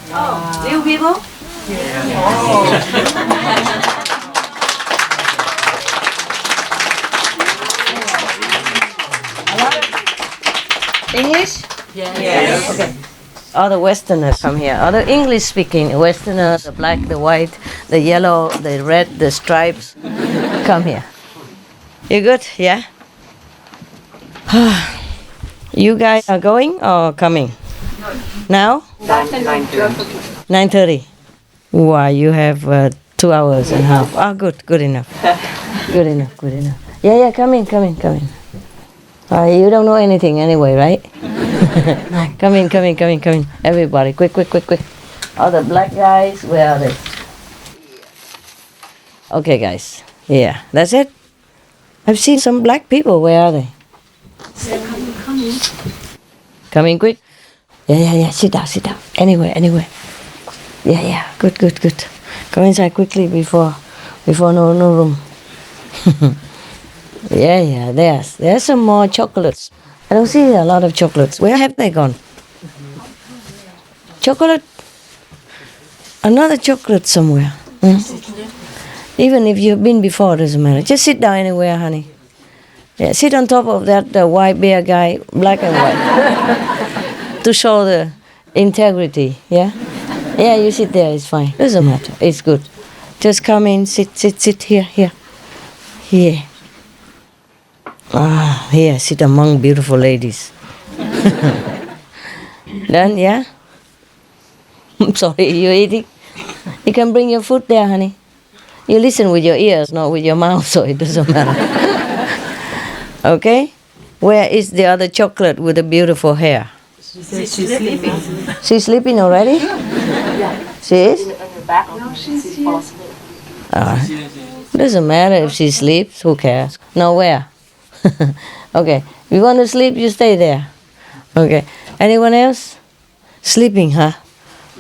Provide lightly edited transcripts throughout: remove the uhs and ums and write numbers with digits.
Real people? English? Yes. Okay. All the Westerners come here. All the English-speaking Westerners, the black, the white, the yellow, the red, the stripes, come here. You good? Yeah? You guys are going or coming? Now? 9:30. Wow, you have 2 hours and a half. Oh, good enough. Good enough. Yeah, come in. You don't know anything anyway, right? Come in. Everybody, quick. All the black guys, where are they? Okay, guys. Yeah, that's it. I've seen some black people. Where are they? Come in quick. Yeah. Sit down. Anywhere. Yeah. Good. Go inside quickly before no room. Yeah. There's some more chocolates. I don't see a lot of chocolates. Where have they gone? Chocolate? Another chocolate somewhere. Even if you've been before, it doesn't matter. Just sit down anywhere, honey. Yeah, sit on top of that white bear guy, black and white, to show the integrity. Yeah, you sit there. It's fine. Doesn't matter. It's good. Just come in, sit here. Here. Here, sit among beautiful ladies. Done, yeah? I'm sorry, you eating? You can bring your food there, honey. You listen with your ears, not with your mouth, so it doesn't matter. Okay? Where is the other chocolate with the beautiful hair? She's sleeping. She's sleeping already? She is? No, she's here. Doesn't matter if she sleeps, who cares? No, where? Okay, you want to sleep, you stay there. Okay, anyone else? Sleeping, huh?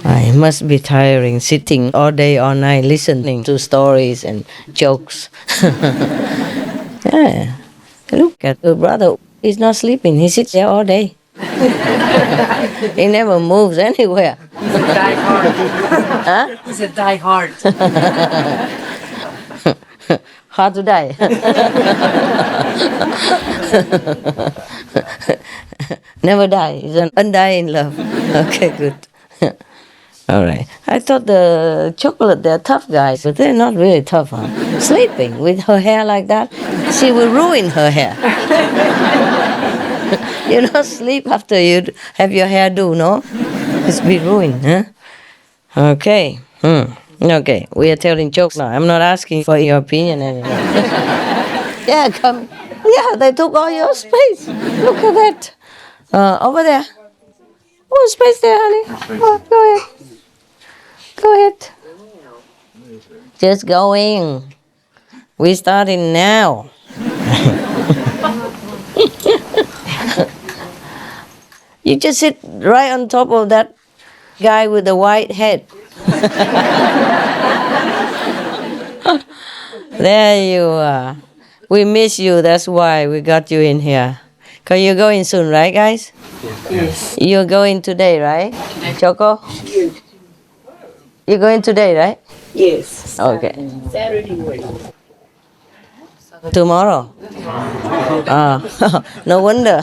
It must be tiring, sitting all day, all night, listening to stories and jokes. Yeah, look at your brother. He's not sleeping, he sits there all day. He never moves anywhere. He's a die-hard. Huh? He's a die-hard. Hard to die. Never die. He's an undying love. Okay, good. All right. I thought the chocolate, they're tough guys, but they're not really tough, huh? Sleeping with her hair like that, she will ruin her hair. You don't sleep after you have your hair do, no? It's be ruined, huh? Okay. Okay, we are telling jokes now. I'm not asking for your opinion anymore. Yeah, come. Yeah, they took all your space. Look at that. Over there. Oh, space there, honey. Oh, go ahead. Go ahead. Just going. We're starting now. You just sit right on top of that guy with the white head. There you are. We miss you, that's why we got you in here. Because you're going soon, right, guys? Yes. You're going today, right? Choco? You're going today, right? Yes. Okay. Saturday morning. Tomorrow? No wonder.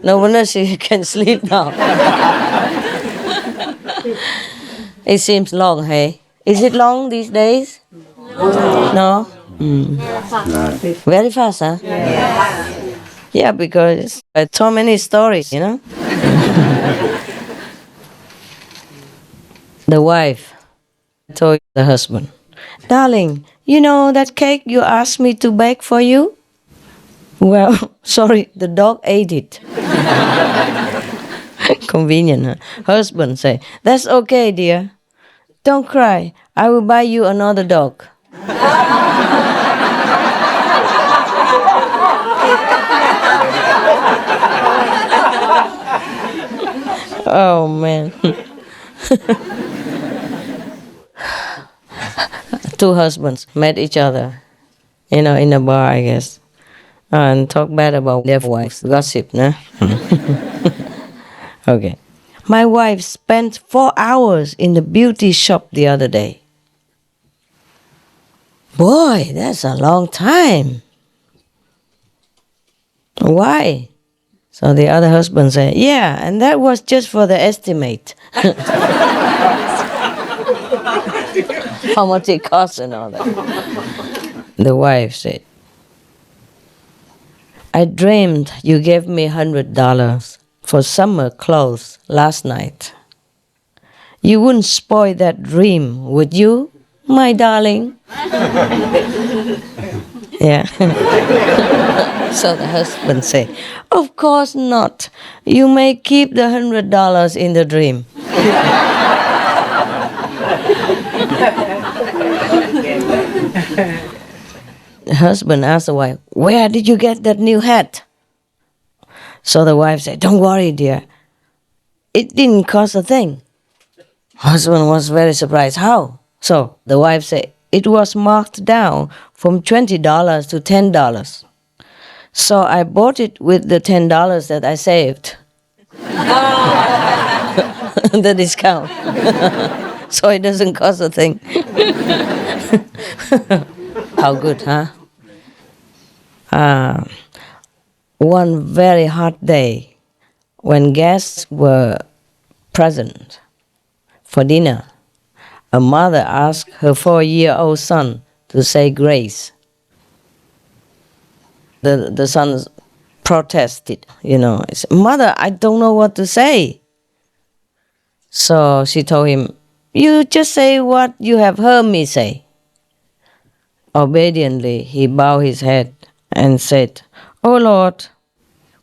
No wonder she can sleep now. It seems long, hey? Is it long these days? No? Very fast, huh? Yeah, because so many stories, you know? The wife told the husband, "Darling, you know that cake you asked me to bake for you? Well, sorry, the dog ate it." Convenient, huh? Husband say, "That's okay, dear. Don't cry. I will buy you another dog." Oh, man. Two husbands met each other, in a bar, I guess, and talk bad about their wives. Gossip, no? Okay. My wife spent 4 hours in the beauty shop the other day. Boy, that's a long time. Why? So the other husband said, yeah, and that was just for the estimate. How much it costs and all that. The wife said, I dreamed you gave me $100 for summer clothes last night. You wouldn't spoil that dream, would you, my darling? Yeah. So the husband said, of course not. You may keep the $100 in the dream. The husband asked the wife, where did you get that new hat? So the wife said, don't worry, dear. It didn't cost a thing. Husband was very surprised. How? So the wife said, it was marked down from $20 to $10. So I bought it with the $10 that I saved. The discount. So it doesn't cost a thing. How good, huh? One very hot day, when guests were present for dinner, a mother asked her 4-year-old son to say grace. The son protested, He said, Mother, I don't know what to say. So she told him, you just say what you have heard me say. Obediently, he bowed his head and said, Oh Lord,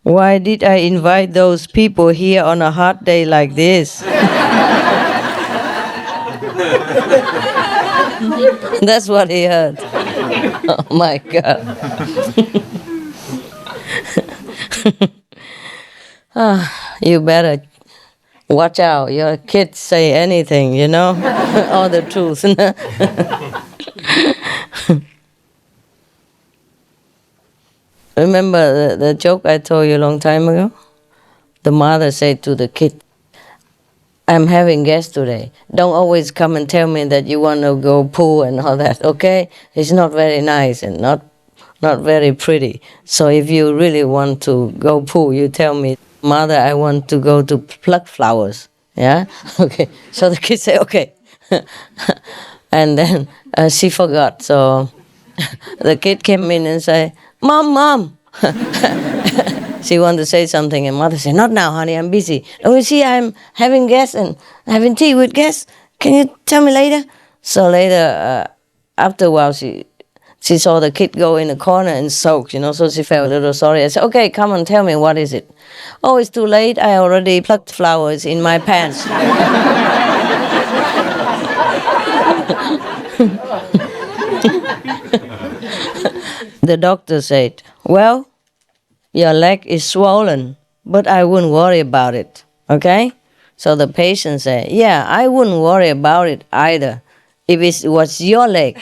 why did I invite those people here on a hot day like this? That's what he heard. Oh my God. You better watch out. Your kids say anything, all the truth. Remember the joke I told you a long time ago? The mother said to the kid, I'm having guests today. Don't always come and tell me that you want to go pool and all that, okay? It's not very nice and not very pretty. So if you really want to go pool, you tell me, Mother, I want to go to pluck flowers. Yeah? Okay. So the kid said, okay. And then she forgot. So the kid came in and said, Mom. She wanted to say something, and Mother said, not now, honey, I'm busy. Oh, you see, I'm having guests and having tea with guests. Can you tell me later? So later, after a while, she saw the kid go in the corner and soak, so she felt a little sorry. I said, okay, come on, tell me, what is it? Oh, it's too late. I already plucked flowers in my pants. The doctor said, well, your leg is swollen, but I wouldn't worry about it, okay? So the patient said, yeah, I wouldn't worry about it either if it was your leg.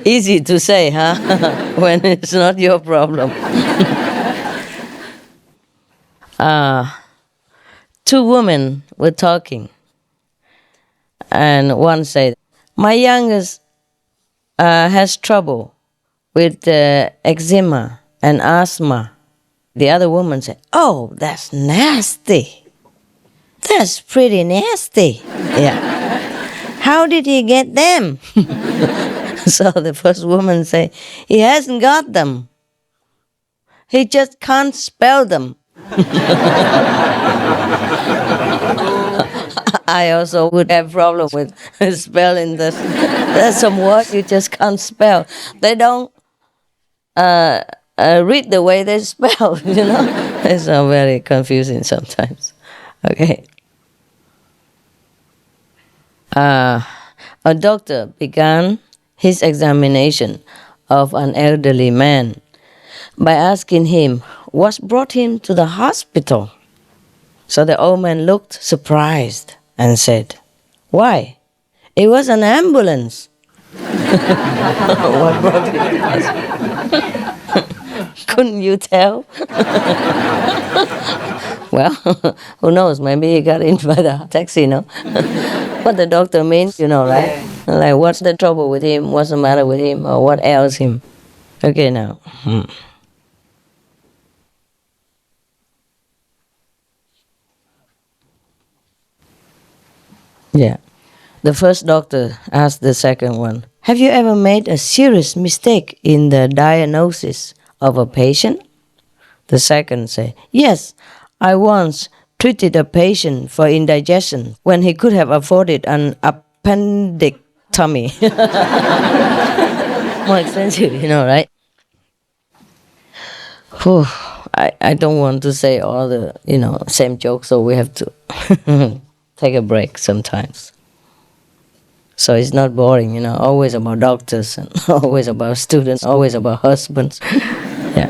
Easy to say, huh? When it's not your problem. Two women were talking, and one said, my youngest has trouble with eczema and asthma. The other woman said, oh, that's nasty. That's pretty nasty. Yeah. How did he get them? So the first woman said, he hasn't got them. He just can't spell them. I also would have problem with spelling this. There's some words you just can't spell. They don't read the way they spell, It's very confusing sometimes. Okay. A doctor began his examination of an elderly man by asking him what brought him to the hospital. So the old man looked surprised and said, why? It was an ambulance. What brought him to the hospital? Couldn't you tell? Well, who knows? Maybe he got in by the taxi, no? What the doctor means, you know, right? Like, what's the trouble with him? What's the matter with him? Or what ails him? Okay, now. Yeah. The first doctor asked the second one, have you ever made a serious mistake in the diagnosis of a patient? The second said, yes, I once treated a patient for indigestion when he could have afforded an appendectomy. More expensive, you know, right? Whew, I don't want to say all the, same jokes, so we have to take a break sometimes. So it's not boring, always about doctors and always about students, always about husbands. Yeah.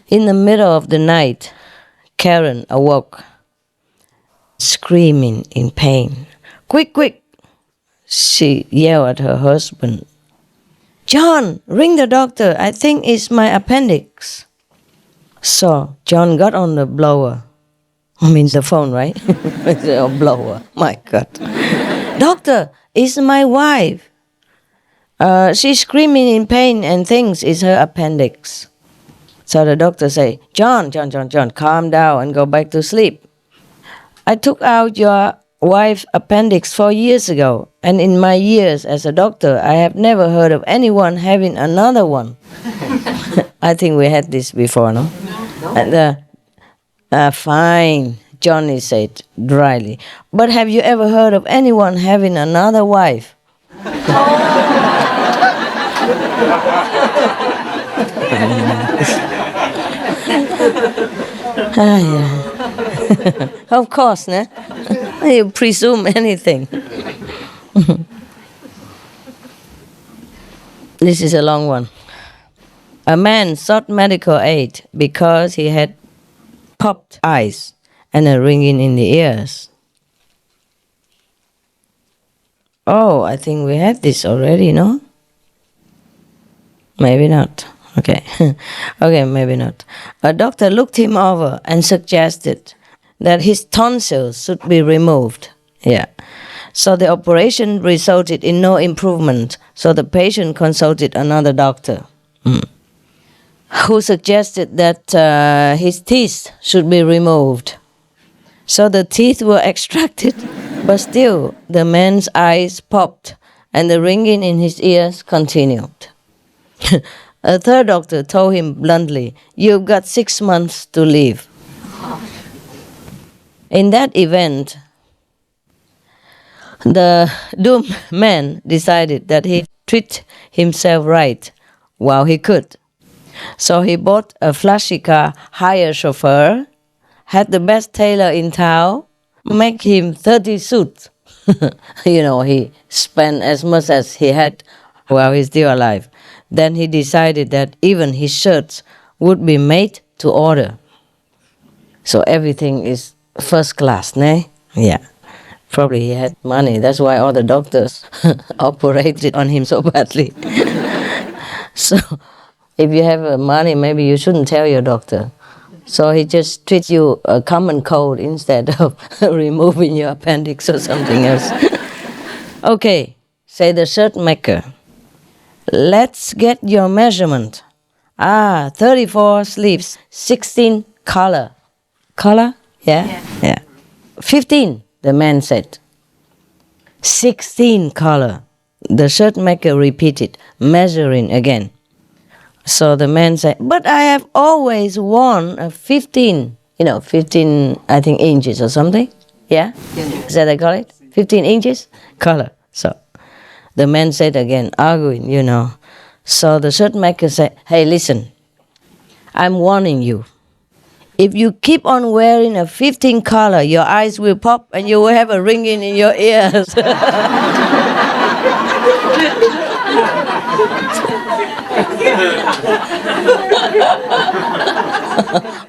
In the middle of the night, Karen awoke, screaming in pain. Quick, quick! She yelled at her husband. John, ring the doctor. I think it's my appendix. So John got on the blower. I mean the phone, right? A blower. My God. Doctor, it's my wife. She's screaming in pain and thinks it's her appendix. So the doctor say, John, calm down and go back to sleep. I took out your wife's appendix 4 years ago, and in my years as a doctor, I have never heard of anyone having another one. I think we had this before, no? And fine, Johnny said dryly. But have you ever heard of anyone having another wife? Of course, no? You presume anything. This is a long one. A man sought medical aid because he had popped eyes and a ringing in the ears. Oh, I think we had this already, no? Maybe not. Okay. Okay, maybe not. A doctor looked him over and suggested that his tonsils should be removed. Yeah. So the operation resulted in no improvement, so the patient consulted another doctor. Who suggested that his teeth should be removed. So the teeth were extracted, but still the man's eyes popped and the ringing in his ears continued. A third doctor told him bluntly, you've got 6 months to live. In that event, the doomed man decided that he'd treat himself right while he could. So he bought a flashy car, hired a chauffeur, had the best tailor in town, make him 30 suits. He spent as much as he had while he's still alive. Then he decided that even his shirts would be made to order. So everything is first class, ne? Yeah. Probably he had money. That's why all the doctors operated on him so badly. So if you have money, maybe you shouldn't tell your doctor. So he just treats you a common cold instead of removing your appendix or something else. Okay, say the shirt maker. Let's get your measurement. 34 sleeves, 16 collar. Collar? Yeah? Yeah. 15, the man said. 16 collar. The shirt maker repeated, measuring again. So the man said, but I have always worn a 15, 15, I think, inches or something. Yeah? Is that what I call it? 15 inches? Collar. So the man said again, arguing, So the shirt maker said, hey, listen, I'm warning you. If you keep on wearing a 15 collar, your eyes will pop and you will have a ringing in your ears.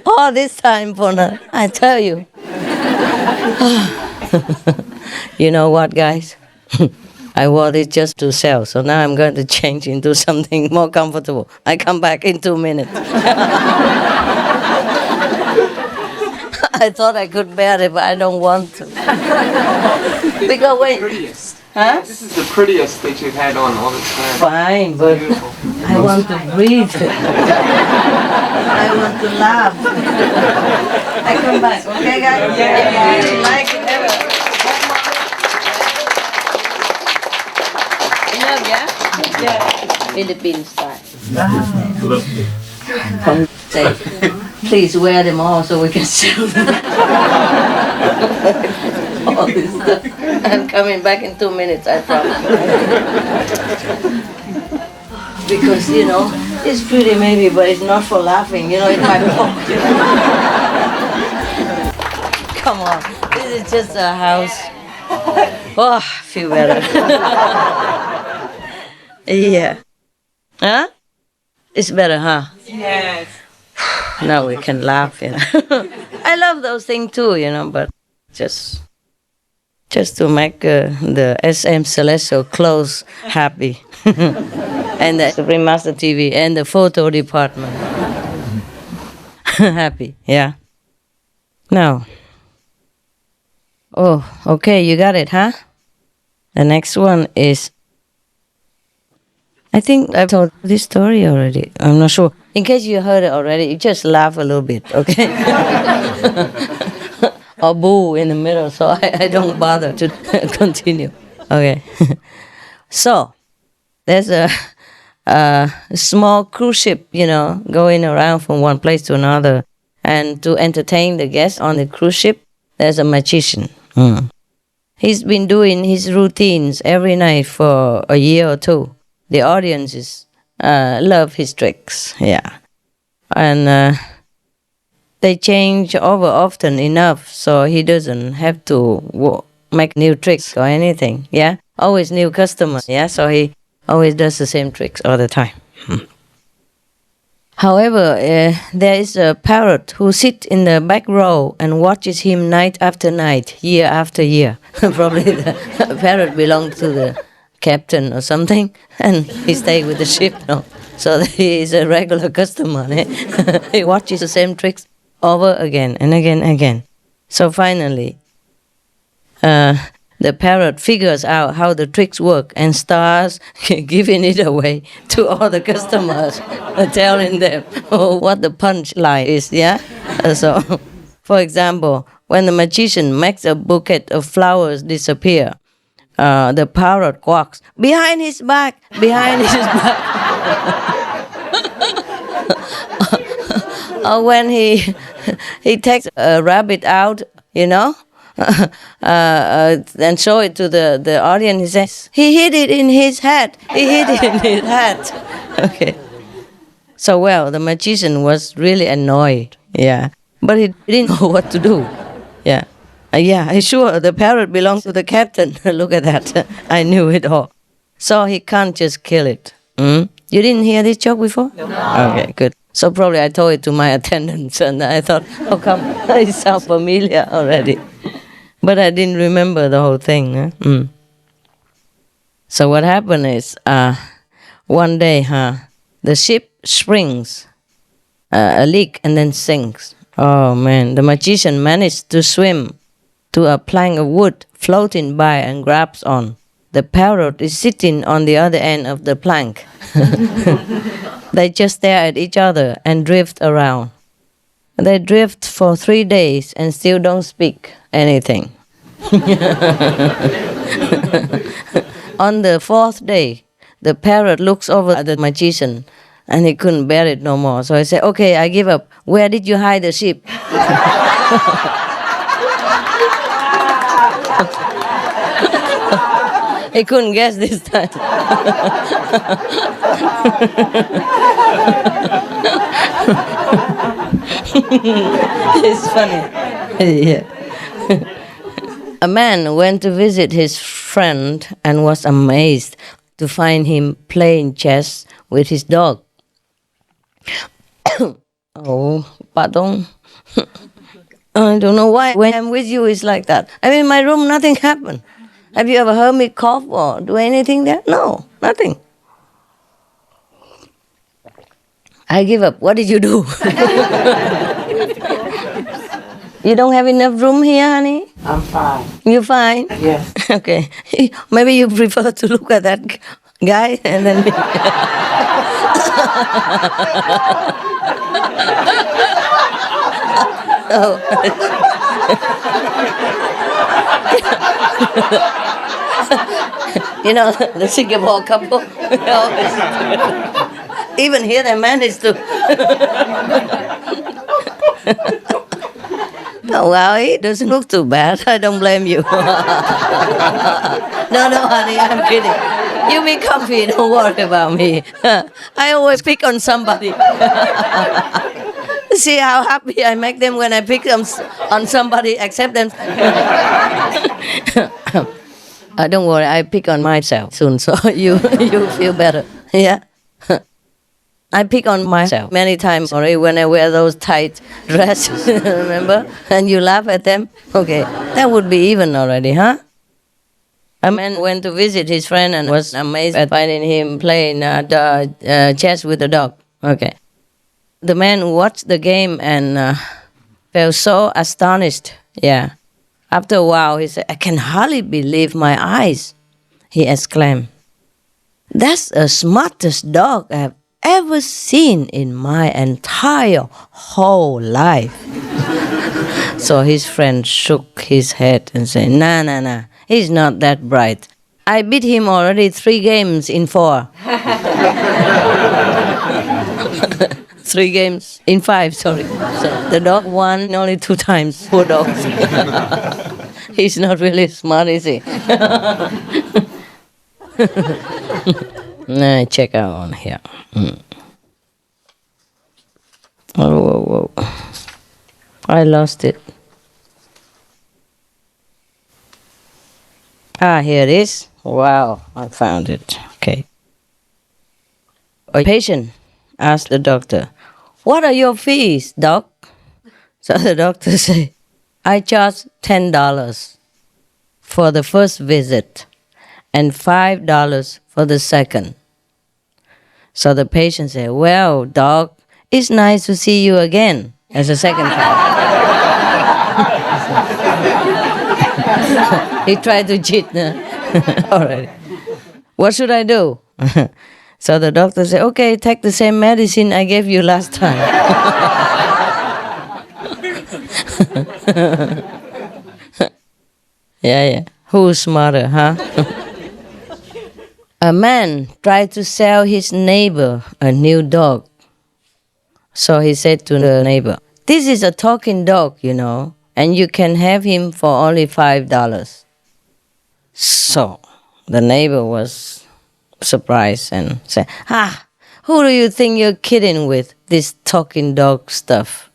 All this time, Pona, I tell you. You know what, guys? I wore it just to sell, so now I'm going to change into something more comfortable. I come back in 2 minutes. I thought I could bear it, but I don't want to. Because wait, Prettiest. huh? This is the prettiest that you've had on all this time. Fine, but Beautiful. I want to breathe. I want to laugh. I come back, okay, guys? Yeah. If you like it, ever. Enough, yeah? Yeah. Philippine style. Say, please wear them all so we can sell them. All this stuff. I'm coming back in 2 minutes, I promise. Because, it's pretty maybe, but it's not for laughing, it's my pocket. Come on, this is just a house. Oh, I feel better. Yeah. Huh? It's better, huh? Yes. Now we can laugh, I love those things too, but just to make the SM Celestial clothes happy. And the Supreme Master TV and the photo department. Happy, yeah. Now. Oh, okay, you got it, huh? The next one is, I think I've told this story already. I'm not sure. In case you heard it already, you just laugh a little bit, okay? Or boo in the middle, so I don't bother to continue. Okay. So, there's a small cruise ship, going around from one place to another. And to entertain the guests on the cruise ship, there's a magician. He's been doing his routines every night for a year or two. The audiences love his tricks, yeah. And they change over often enough so he doesn't have to make new tricks or anything, yeah. Always new customers, yeah, so he always does the same tricks all the time. However, there is a parrot who sits in the back row and watches him night after night, year after year. Probably the parrot belongs to the captain or something, and he stays with the ship, no? So he is a regular customer. He watches the same tricks over again and again and again. So finally, the parrot figures out how the tricks work and starts giving it away to all the customers, telling them what the punchline is, yeah? So, for example, when the magician makes a bouquet of flowers disappear, the parrot quacks, behind his back, behind his back. Or when he takes a rabbit out, and show it to the audience, he says, he hid it in his hat, he hid it in his hat. Okay. So, well, the magician was really annoyed, yeah. But he didn't know what to do, yeah. Yeah, sure, the parrot belongs to the captain. Look at that, I knew it all. So he can't just kill it. You didn't hear this joke before? No. Okay, good. So probably I told it to my attendants and I thought, how come it sounds familiar already? But I didn't remember the whole thing. Huh? So what happened is, one day, the ship springs a leak and then sinks. Oh man, the magician managed to swim to a plank of wood floating by and grabs on. The parrot is sitting on the other end of the plank. They just stare at each other and drift around. They drift for 3 days and still don't speak anything. On the 4th day, the parrot looks over at the magician and he couldn't bear it no more. So he said, okay, I give up. Where did you hide the ship? He couldn't guess this time. It's funny. Yeah. A man went to visit his friend and was amazed to find him playing chess with his dog. Oh, pardon. I don't know why when I'm with you it's like that. I mean, in my room nothing happened. Have you ever heard me cough or do anything there? No, nothing. I give up. What did you do? You don't have enough room here, honey? I'm fine. You're fine? Yes. Okay. Maybe you prefer to look at that guy and then me. Oh. You know, the Singapore couple. Even here they managed to. Oh, well, it doesn't look too bad. I don't blame you. No, honey, I'm kidding. You be comfy, don't worry about me. I always pick on somebody. See how happy I make them when I pick them on somebody, accept them. Don't worry, I pick on myself soon, so you feel better. Yeah? I pick on myself many times already when I wear those tight dresses, remember? And you laugh at them? Okay, that would be even already, huh? A man went to visit his friend and was amazed at finding him playing chess with a dog. Okay. The man watched the game and felt so astonished. Yeah. After a while, he said, "I can hardly believe my eyes," he exclaimed. "That's the smartest dog I've ever seen in my entire whole life." So his friend shook his head and said, Nah, he's not that bright. I beat him already 3 games in 4. 3 games in 5, sorry. So the dog won only 2 times, poor dog. He's not really smart, is he? Check out on here. Whoa. I lost it. Here it is. Wow, I found it. Okay. A patient asked the doctor, "What are your fees, doc?" So the doctor said, "I charge $10 for the first visit and $5 for the second." So the patient said, "Well, doc, it's nice to see you again," as a second time. He tried to cheat. All right. What should I do? So the doctor said, "Okay, take the same medicine I gave you last time." Yeah. Who's smarter, huh? A man tried to sell his neighbor a new dog. So he said to the neighbor, "This is a talking dog, you know, and you can have him for only $5. So the neighbor was surprised and said, "Who do you think you're kidding with, this talking dog stuff?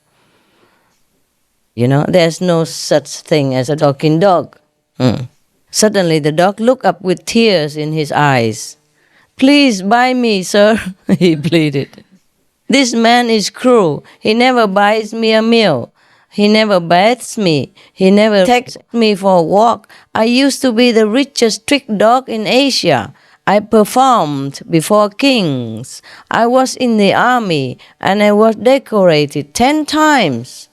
You know, there's no such thing as a talking dog." Suddenly the dog looked up with tears in his eyes. "Please buy me, sir," he pleaded. "This man is cruel. He never buys me a meal. He never bathes me. He never takes me for a walk. I used to be the richest trick dog in Asia. I performed before kings. I was in the army and I was decorated 10 times.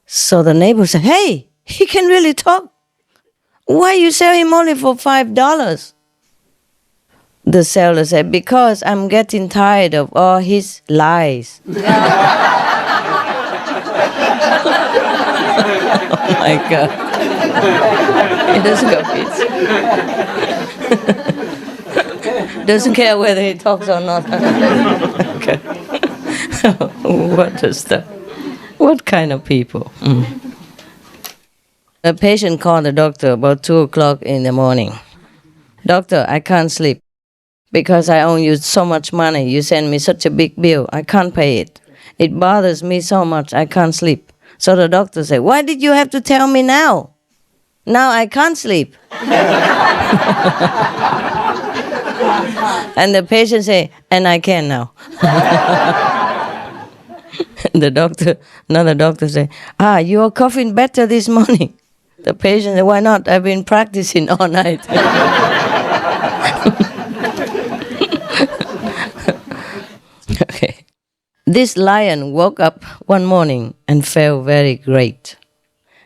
So the neighbor said, "Hey, he can really talk. Why you sell him only for $5? The seller said, "Because I'm getting tired of all his lies." Oh my God. He doesn't go kids. Doesn't care whether he talks or not. Okay. What kind of people? A patient called the doctor about 2 o'clock in the morning. "Doctor, I can't sleep because I owe you so much money. You sent me such a big bill. I can't pay it. It bothers me so much I can't sleep." So the doctor said, "Why did you have to tell me now? Now I can't sleep." And the patient said, "And I can now." Another doctor said, "You are coughing better this morning." The patient said, why not? I've been practicing all night. Okay. This lion woke up one morning and felt very great.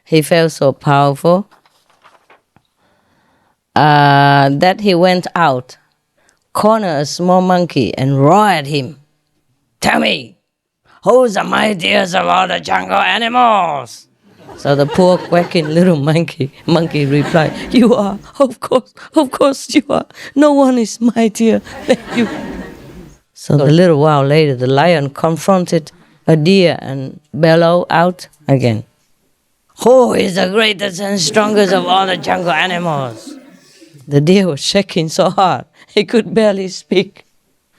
He felt so powerful that he went out, cornered a small monkey, and roared at him. Tell me, who's the mightiest of all the jungle animals? So the poor quacking little monkey replied, you are, of course you are. No one is mightier than you. So a little while later, the lion confronted a deer and bellowed out again. Who is the greatest and strongest of all the jungle animals? The deer was shaking so hard, he could barely speak,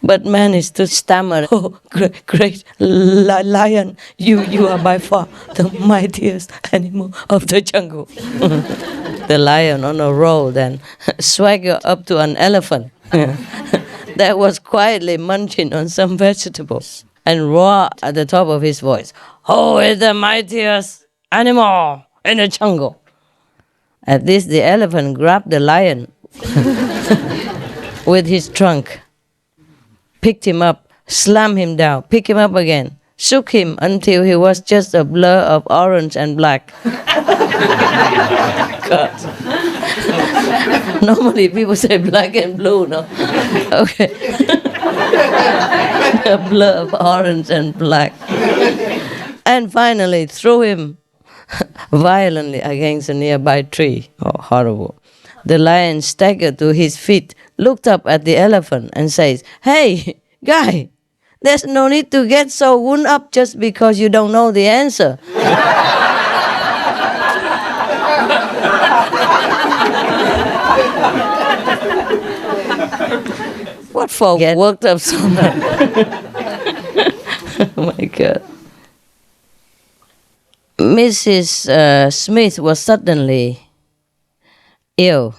but managed to stammer, oh, great lion, you are by far the mightiest animal of the jungle. The lion on a roll then swaggered up to an elephant that was quietly munching on some vegetables and roared at the top of his voice, who is the mightiest animal in the jungle? At this, the elephant grabbed the lion with his trunk, picked him up, slammed him down, picked him up again, shook him until he was just a blur of orange and black. God. Normally people say black and blue, no? Okay. A blur of orange and black. And finally threw him violently against a nearby tree. Oh, horrible. The lion staggered to his feet, looked up at the elephant and says, hey, guy, there's no need to get so wound up just because you don't know the answer. What for? Get worked up so much. Oh my God. Mrs. Smith was suddenly ill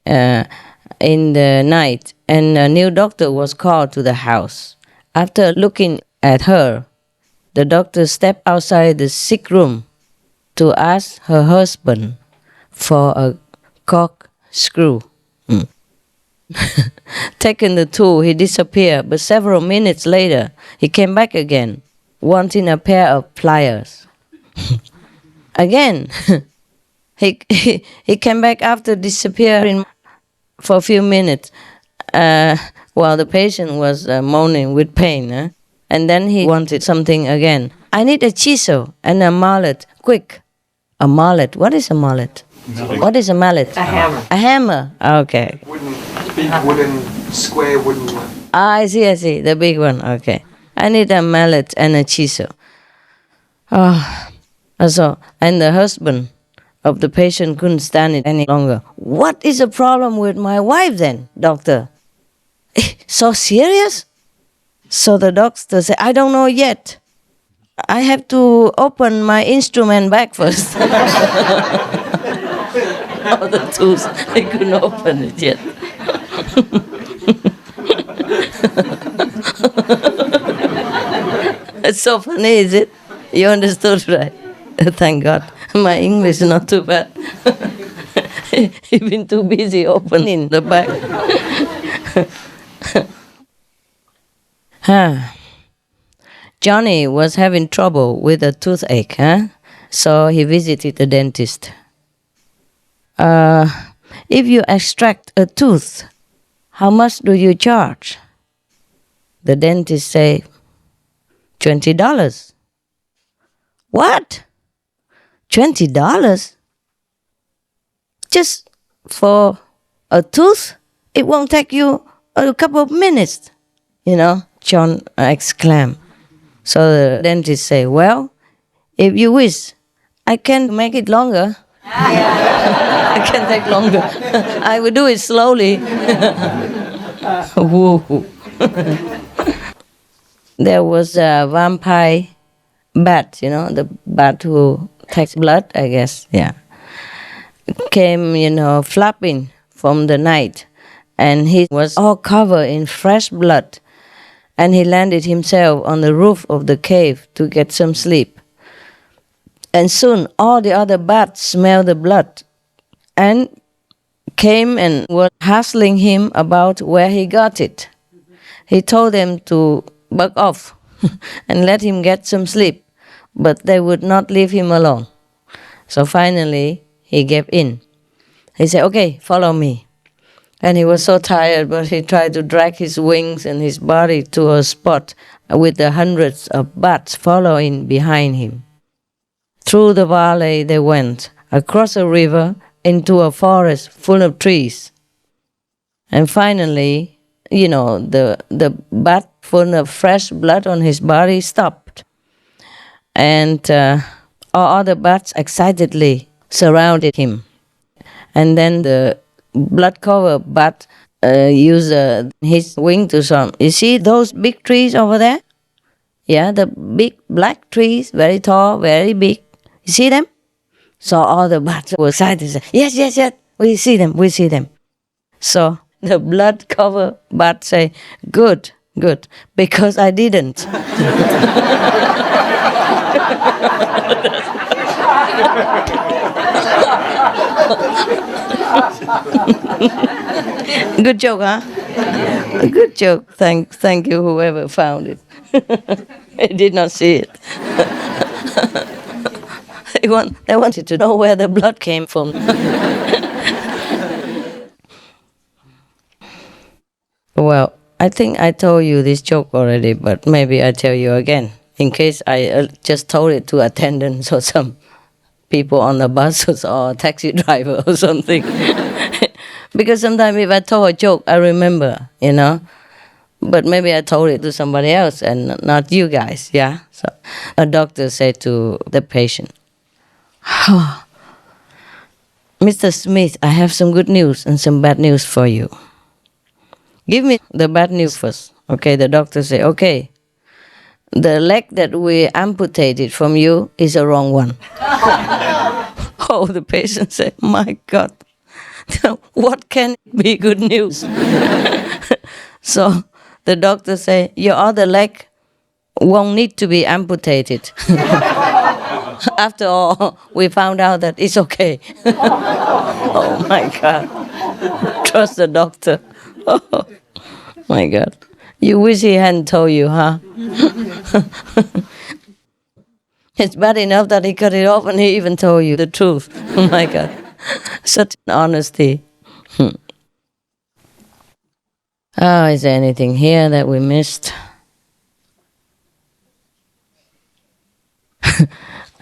in the night, and a new doctor was called to the house. After looking at her, the doctor stepped outside the sick room to ask her husband for a corkscrew. Taking the tool, he disappeared, but several minutes later, he came back again, wanting a pair of pliers. Again, he came back after disappearing for a few minutes while the patient was moaning with pain. And then he wanted something again. I need a chisel and a mallet, quick. A mallet? What is a mallet? What is a mallet? A hammer. A hammer. Okay. Big wooden, square wooden one. I see. The big one. Okay. I need a mallet and a chisel. And the husband of the patient couldn't stand it any longer. What is the problem with my wife then, doctor? So serious? So the doctor said, I don't know yet. I have to open my instrument bag first. All the tools, I couldn't open it yet. It's so funny, is it? You understood, right? Thank God. My English is not too bad. You've been too busy opening the bag. Johnny was having trouble with a toothache, so he visited the dentist. If you extract a tooth, how much do you charge? The dentist say, $20. What? $20? Just for a tooth? It won't take you a couple of minutes, John exclaimed. So the dentist say, well, if you wish, I can make it longer. I can take longer. I will do it slowly. Whoa. There was a vampire bat, the bat who takes blood, I guess, yeah. Came, flapping from the night, and he was all covered in fresh blood, and he landed himself on the roof of the cave to get some sleep. And soon all the other bats smelled the blood and came and were hassling him about where he got it. He told them to bug off and let him get some sleep, but they would not leave him alone. So finally, he gave in. He said, okay, follow me. And he was so tired, but he tried to drag his wings and his body to a spot with the hundreds of bats following behind him. Through the valley they went, across a river, into a forest full of trees. And finally, the bat full of fresh blood on his body stopped. And all other bats excitedly surrounded him. And then the blood-covered bat used his wing to swim. You see those big trees over there? Yeah, the big black trees, very tall, very big. You see them? So all the bats were excited. Said, yes, we see them. So the blood-covered bat say, good, because I didn't. Good joke, huh? Good joke. Thank you, whoever found it. I did not see it. They wanted to know where the blood came from. Well, I think I told you this joke already, but maybe I tell you again, in case I just told it to attendants or some people on the bus or taxi driver or something. Because sometimes if I told a joke, I remember, But maybe I told it to somebody else and not you guys, yeah? So a doctor said to the patient, Mr. Smith, I have some good news and some bad news for you. Give me the bad news first. Okay, the doctor said, okay, the leg that we amputated from you is a wrong one. Oh, the patient said, my God, what can be good news? So the doctor said, your other leg won't need to be amputated. After all, we found out that it's okay. Oh my God. Trust the doctor. Oh my God. You wish he hadn't told you, huh? It's bad enough that he cut it off and he even told you the truth. Oh my God. Such honesty. Is there anything here that we missed?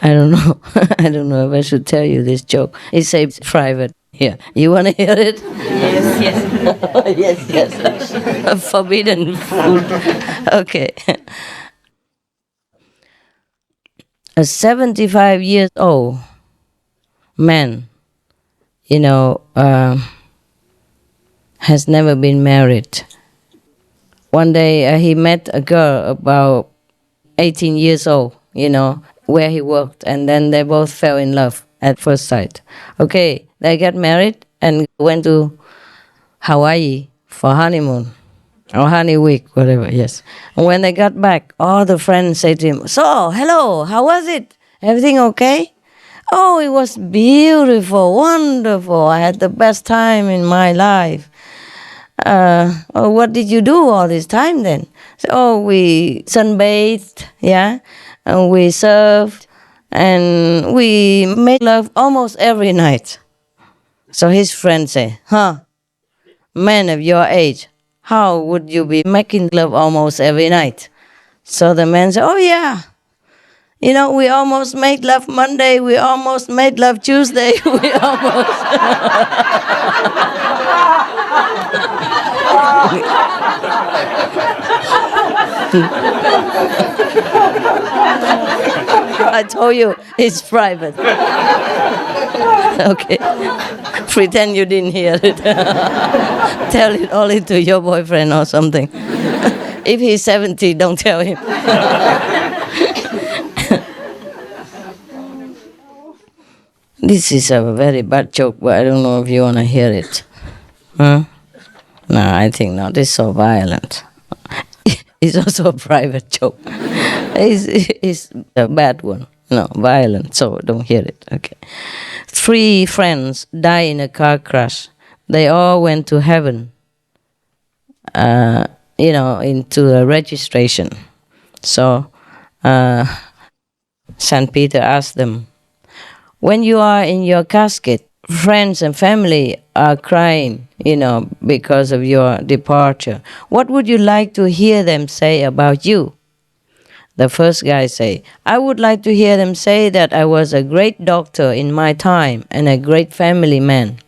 I don't know. I don't know if I should tell you this joke. It's a private. Here, you want to hear it? Yes. Yes. Forbidden food. Okay. A 75-year-old man, has never been married. One day he met a girl about 18 years old, where he worked, and then they both fell in love at first sight. Okay, they got married and went to Hawaii for honeymoon, or honey week, whatever, yes. And when they got back, all the friends said to him, so, hello, how was it? Everything okay? Oh, it was beautiful, wonderful. I had the best time in my life. What did you do all this time then? So, we sunbathed, yeah, and we surfed, and we made love almost every night. So his friend said, man of your age, how would you be making love almost every night? So the man said, oh yeah, we almost made love Monday, we almost made love Tuesday, we almost... I told you, it's private. Okay. Pretend you didn't hear it. Tell it only to your boyfriend or something. If he's 70, don't tell him. This is a very bad joke, but I don't know if you want to hear it. Huh? No, I think not. It's so violent. It's also a private joke. It's a bad one. No, violent, so don't hear it. Okay. 3 friends die in a car crash. They all went to heaven, into a registration. So Saint Peter asked them, when you are in your casket, friends and family are crying, because of your departure. What would you like to hear them say about you? The first guy say, I would like to hear them say that I was a great doctor in my time and a great family man.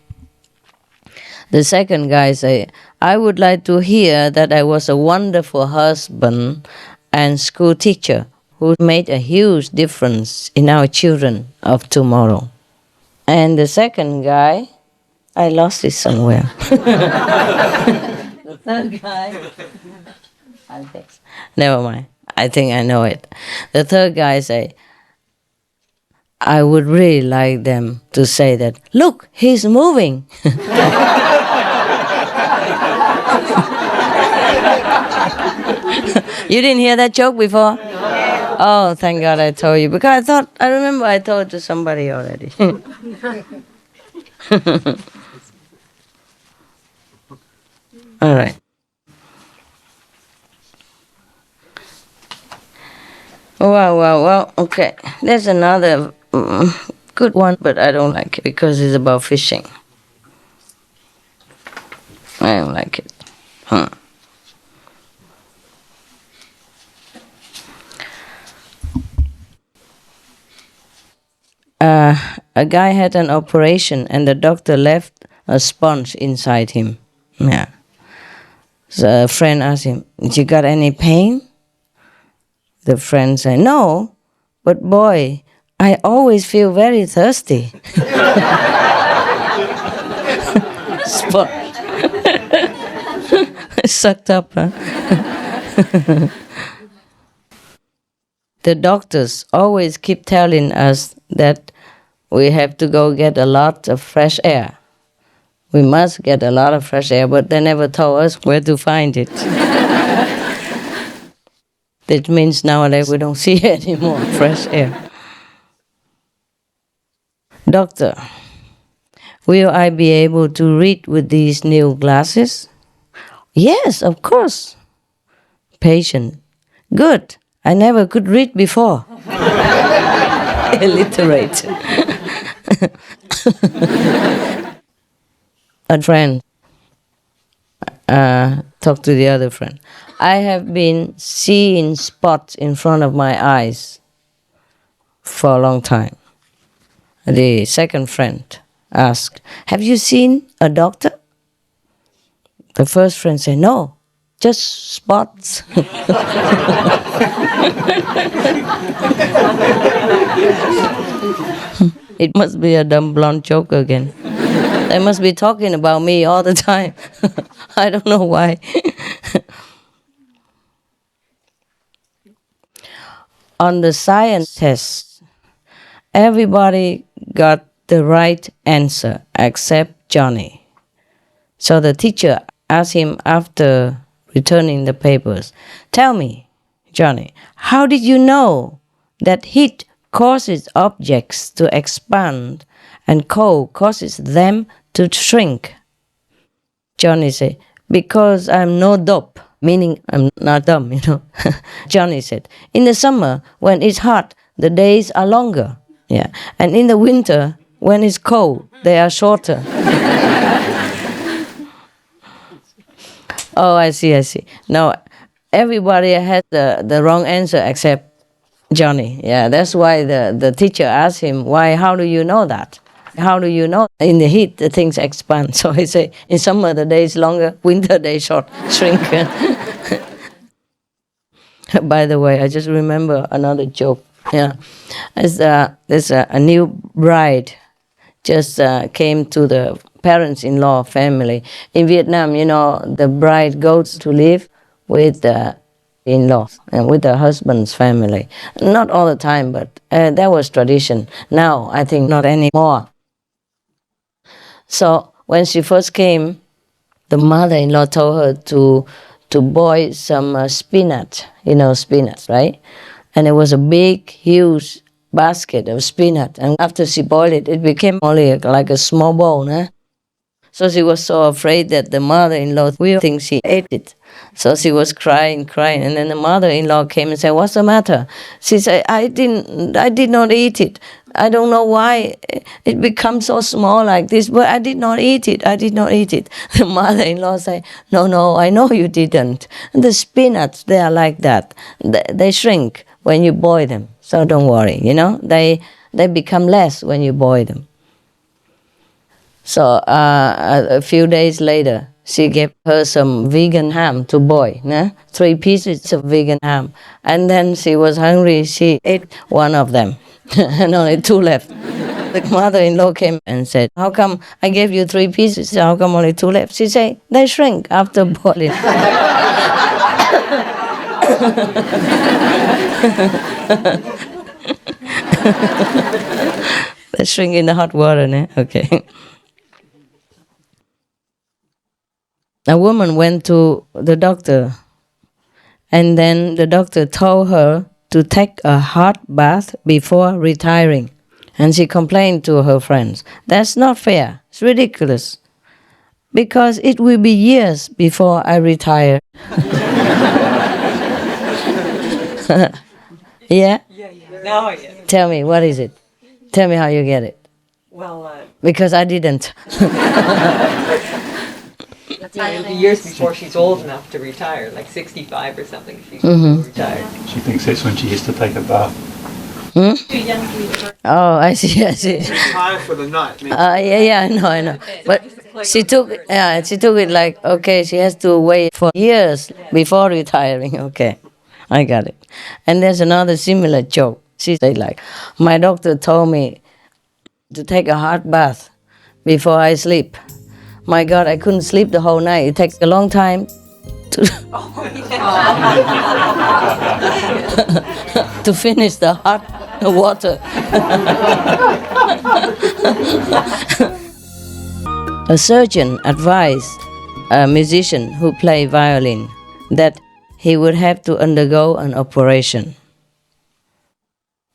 The second guy say, I would like to hear that I was a wonderful husband and school teacher who made a huge difference in our children of tomorrow. And the second guy, I lost it somewhere. The third guy, never mind. I think I know it. The third guy say, I would really like them to say that, look, he's moving. You didn't hear that joke before? No. Oh, thank God I told you. Because I remember I told it to somebody already. All right. Well, okay. There's another good one, but I don't like it because it's about fishing. I don't like it. A guy had an operation and the doctor left a sponge inside him. Yeah. So a friend asked him, you got any pain? The friend said, no, but boy, I always feel very thirsty. Sponge. Sucked up, huh? The doctors always keep telling us that we have to go get a lot of fresh air. We must get a lot of fresh air, but they never told us where to find it. That means nowadays we don't see any more fresh air. Doctor, will I be able to read with these new glasses? Yes, of course. Patient, good. I never could read before. Illiterate. A friend talked to the other friend. I have been seeing spots in front of my eyes for a long time. The second friend asked, have you seen a doctor? The first friend said, no, just spots. It must be a dumb blonde joke again. They must be talking about me all the time. I don't know why. On the science test, everybody got the right answer except Johnny. So the teacher asked him after returning the papers, tell me, Johnny, how did you know that heat causes objects to expand and cold causes them to shrink? Johnny said, because I'm no dope, meaning I'm not dumb, Johnny said, in the summer, when it's hot, the days are longer. Yeah. And in the winter, when it's cold, they are shorter. Oh, I see. No, everybody had the wrong answer except Johnny. Yeah, that's why the teacher asked him, how do you know that? How do you know in the heat the things expand? So he said, in summer the days longer, winter days short, shrink. By the way, I just remember another joke. Yeah, there's a new bride just came to the parents-in-law family. In Vietnam, the bride goes to live with the in-laws and with the husband's family. Not all the time, but that was tradition. Now, I think not anymore. So when she first came, the mother-in-law told her to boil some spinach, spinach, right? And it was a big, huge basket of spinach, and after she boiled it, it became only like a small bowl. So she was so afraid that the mother-in-law will think she ate it. So she was crying, and then the mother-in-law came and said, "What's the matter?" She said, I did not eat it. I don't know why it becomes so small like this, but I did not eat it. The mother-in-law said, No, I know you didn't. And the spinach, they are like that. They shrink when you boil them. So don't worry, they become less when you boil them. So a few days later, she gave her some vegan ham to boil, 3 pieces of vegan ham. And then she was hungry, she ate one of them, and only 2 left. The mother-in-law came and said, "How come I gave you 3 pieces, how come only 2 left?" She said, "They shrink after boiling." They shrink in the hot water, Okay. A woman went to the doctor, and then the doctor told her to take a hot bath before retiring. And she complained to her friends, "That's not fair, it's ridiculous, because it will be years before I retire." Yeah? Now I get it. Tell me, what is it? Tell me how you get it. Well, Because I didn't. it'll be years before she's old enough to retire, like 65 or something. She's retired. She thinks that's when she used to take a bath. Oh, I see. Retire for the night. Yeah, I know. But she took it like, okay, she has to wait for years before retiring. Okay, I got it. And there's another similar joke. She said like, "My doctor told me to take a hot bath before I sleep. My God, I couldn't sleep the whole night. It takes a long time to to finish the hot water." A surgeon advised a musician who played violin that he would have to undergo an operation.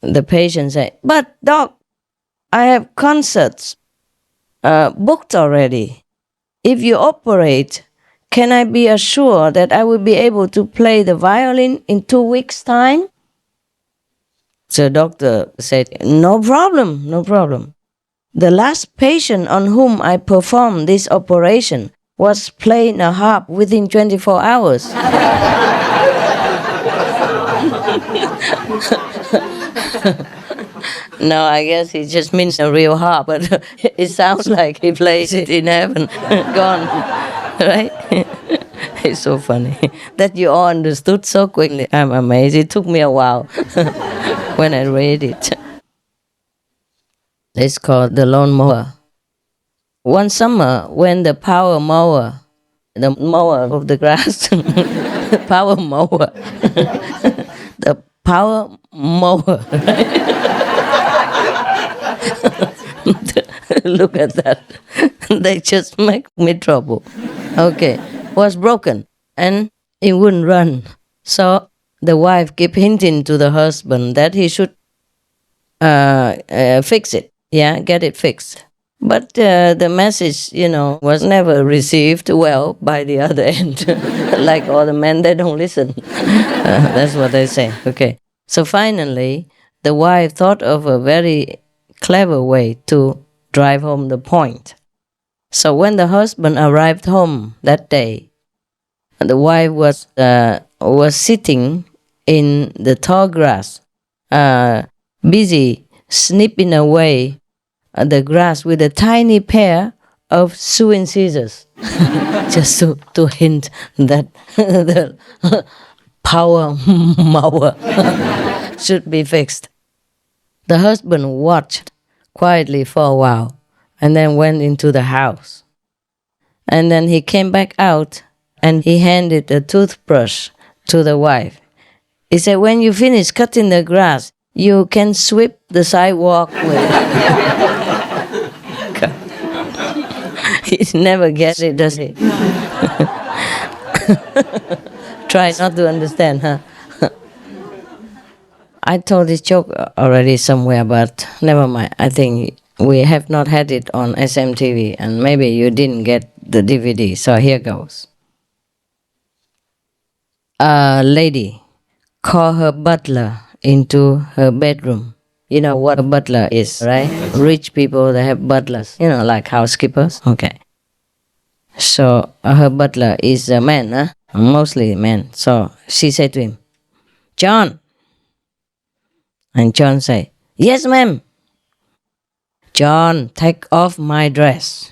The patient said, "But doc, I have concerts booked already. If you operate, can I be assured that I will be able to play the violin in 2 weeks' time?" The doctor said, No problem. The last patient on whom I performed this operation was playing a harp within 24 hours. No, I guess he just means a real harp, but it sounds like he plays it in heaven. Gone, right? It's so funny that you all understood so quickly. I'm amazed. It took me a while when I read it. It's called the lawn mower. One summer, when the power mower, the mower of the grass, power mower, the power mower, look at that. They just make me trouble. Okay, was broken and it wouldn't run. So the wife kept hinting to the husband that he should fix it. Yeah, get it fixed. But the message, was never received well by the other end. Like all the men, they don't listen. That's what they say. Okay. So finally, the wife thought of a very clever way to drive home the point. So when the husband arrived home that day, the wife was sitting in the tall grass, busy snipping away the grass with a tiny pair of sewing scissors, just to hint that the power mower should be fixed. The husband watched quietly for a while and then went into the house. And then he came back out and he handed a toothbrush to the wife. He said, "When you finish cutting the grass, you can sweep the sidewalk with it." He never gets it, does he? Try not to understand, huh? I told this joke already somewhere, but never mind. I think we have not had it on SMTV, and maybe you didn't get the DVD, so here goes. A lady called her butler into her bedroom. You know what a butler is, right? Rich people, they have butlers, like housekeepers. Okay. So her butler is a man, mostly men. So she said to him, "John." And John said, "Yes, ma'am." "John, take off my dress."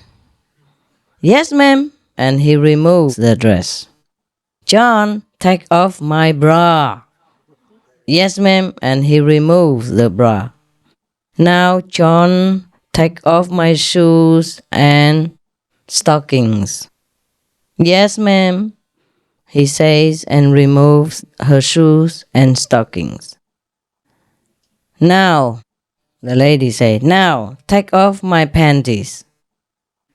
"Yes, ma'am." And he removes the dress. "John, take off my bra." "Yes, ma'am." And he removes the bra. "Now, John, take off my shoes and stockings." "Yes, ma'am," he says, and removes her shoes and stockings. "Now," the lady said, "now take off my panties.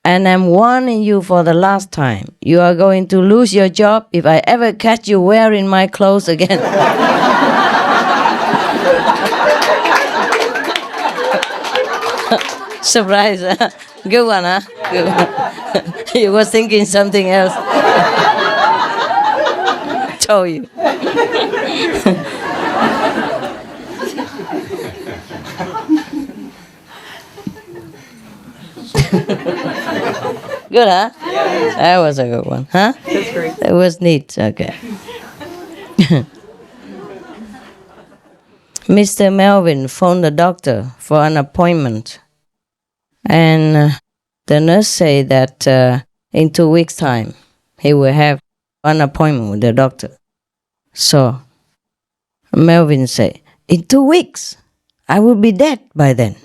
And I'm warning you for the last time, you are going to lose your job if I ever catch you wearing my clothes again." Surprise, huh? Good one, huh? Good one. You were thinking something else. Told you. Good, huh? Yeah. That was a good one, huh? That's great. That was neat, okay. Mr. Melvin phoned the doctor for an appointment. And the nurse said that in 2 weeks' time, he will have an appointment with the doctor. So Melvin said, "In 2 weeks, I will be dead by then."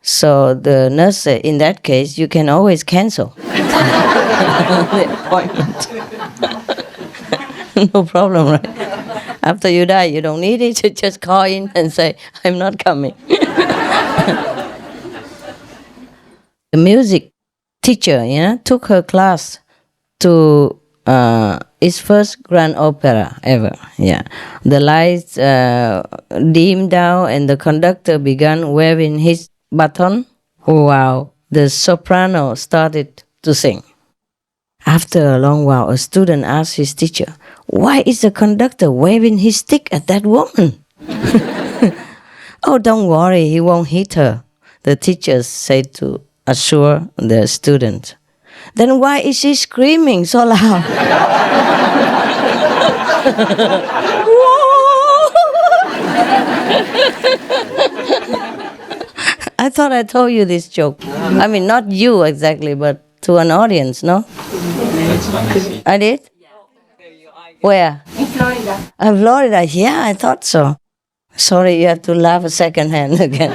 So the nurse said, "In that case, you can always cancel the appointment." No problem, right? After you die, you don't need it. You just call in and say, "I'm not coming." The music teacher, took her class to his first grand opera ever. Yeah, the lights dimmed down, and the conductor began waving his baton. Wow! The soprano started to sing. After a long while, a student asked his teacher, "Why is the conductor waving his stick at that woman?" "Oh, don't worry, he won't hit her," the teacher said to assure the student. "Then why is she screaming so loud?" I thought I told you this joke. I mean, not you exactly, but to an audience, no? I did? Where? In Florida. Florida, yeah, I thought so. Sorry, you have to laugh a second hand again.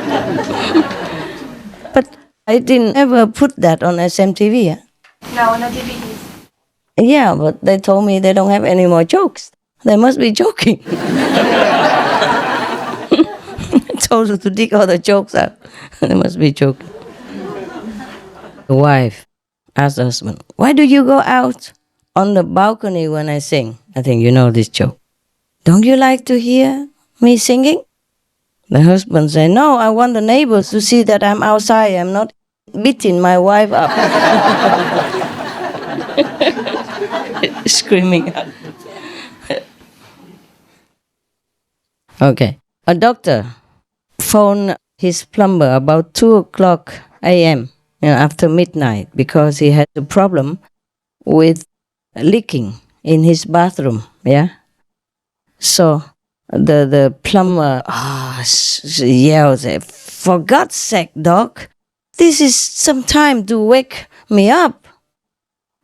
But I didn't ever put that on SMTV. Yeah? No, no DVDs. Yeah, but they told me they don't have any more jokes. They must be joking. I told her to dig all the jokes out. They must be joking. The wife asked the husband, "Why do you go out on the balcony when I sing?" I think you know this joke. "Don't you like to hear me singing?" The husband said, "No, I want the neighbors to see that I'm outside. I'm not beating my wife up." Screaming out. Okay. A doctor phoned his plumber about 2:00 a.m. After midnight because he had a problem with leaking in his bathroom. Yeah. So the plumber yells, "For God's sake, doc, this is some time to wake me up."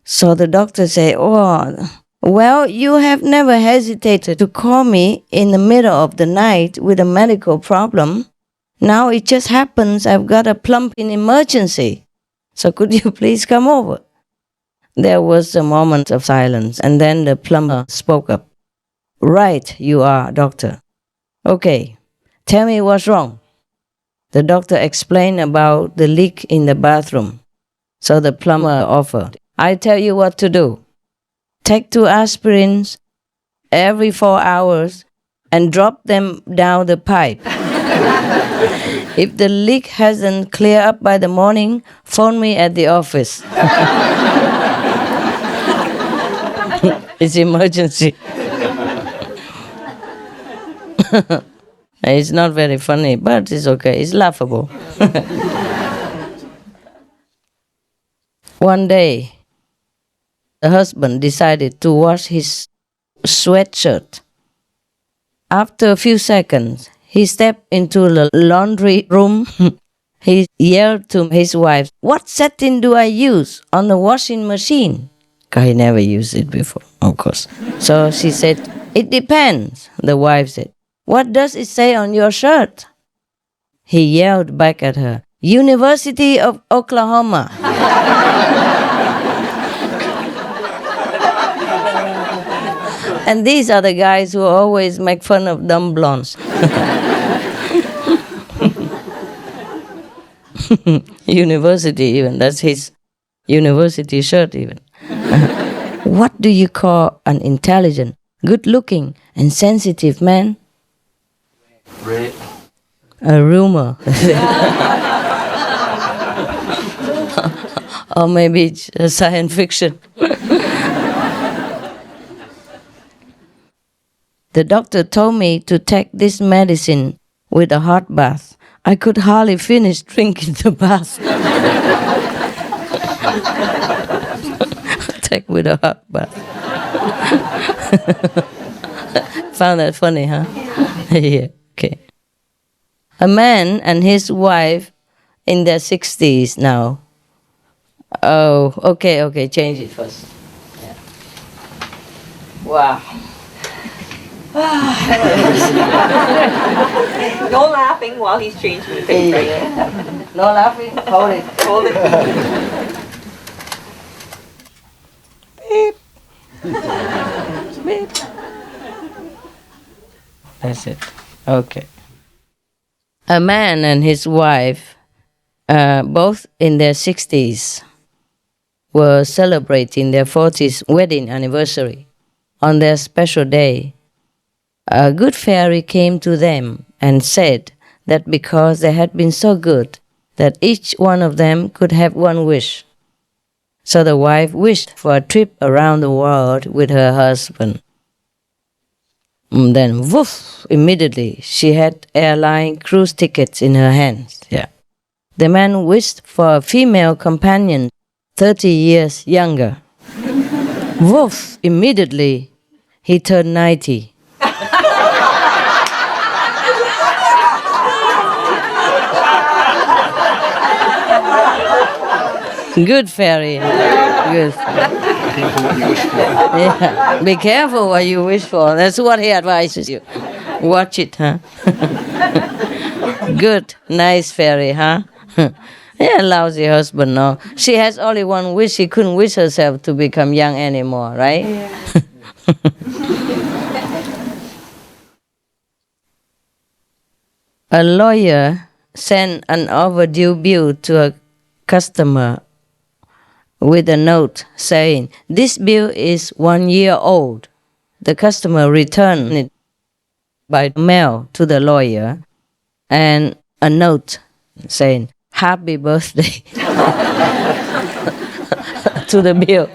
So the doctor said, "Oh, well, you have never hesitated to call me in the middle of the night with a medical problem. Now it just happens I've got a plumbing emergency. So could you please come over?" There was a moment of silence, and then the plumber spoke up. "Right, you are, doctor. Okay, tell me what's wrong." The doctor explained about the leak in the bathroom. So the plumber offered, "I tell you what to do. Take 2 aspirins every 4 hours and drop them down the pipe. If the leak hasn't cleared up by the morning, phone me at the office. It's emergency. It's not very funny, but it's okay. It's laughable. One day, the husband decided to wash his sweatshirt. After a few seconds, he stepped into the laundry room. He yelled to his wife, "What setting do I use on the washing machine?" Because he never used it before, of course. So she said, "It depends," the wife said. "What does it say on your shirt?" He yelled back at her, "University of Oklahoma." And these are the guys who always make fun of dumb blondes. University even, that's his university shirt even. What do you call an intelligent, good-looking and sensitive man? Red. A rumor. Or maybe it's a science fiction. The doctor told me to take this medicine with a hot bath. I could hardly finish drinking the bath. Take with a hot bath. Found that funny, huh? Yeah, okay. A man and his wife in their 60s now. Oh, okay, change it first. Yeah. Wow. No laughing while he's changing the thing, right? Yeah. No laughing? Hold it. Hold it. Beep. Beep. That's it. Okay. A man and his wife, both in their 60s, were celebrating their 40th wedding anniversary. On their special day, a good fairy came to them and said that because they had been so good, that each one of them could have one wish. So the wife wished for a trip around the world with her husband. Then, woof, immediately she had airline cruise tickets in her hands. Yeah. The man wished for a female companion 30 years younger. Woof, immediately he turned 90. Good fairy. Good. Yeah. Be careful what you wish for. That's what he advises you. Watch it, huh? Good, nice fairy, huh? Yeah, lousy husband, no. She has only one wish. She couldn't wish herself to become young anymore, right? Yeah. A lawyer sent an overdue bill to a customer with a note saying, "This bill is 1 year old." The customer returned it by mail to the lawyer and a note saying, "Happy birthday," to the bill.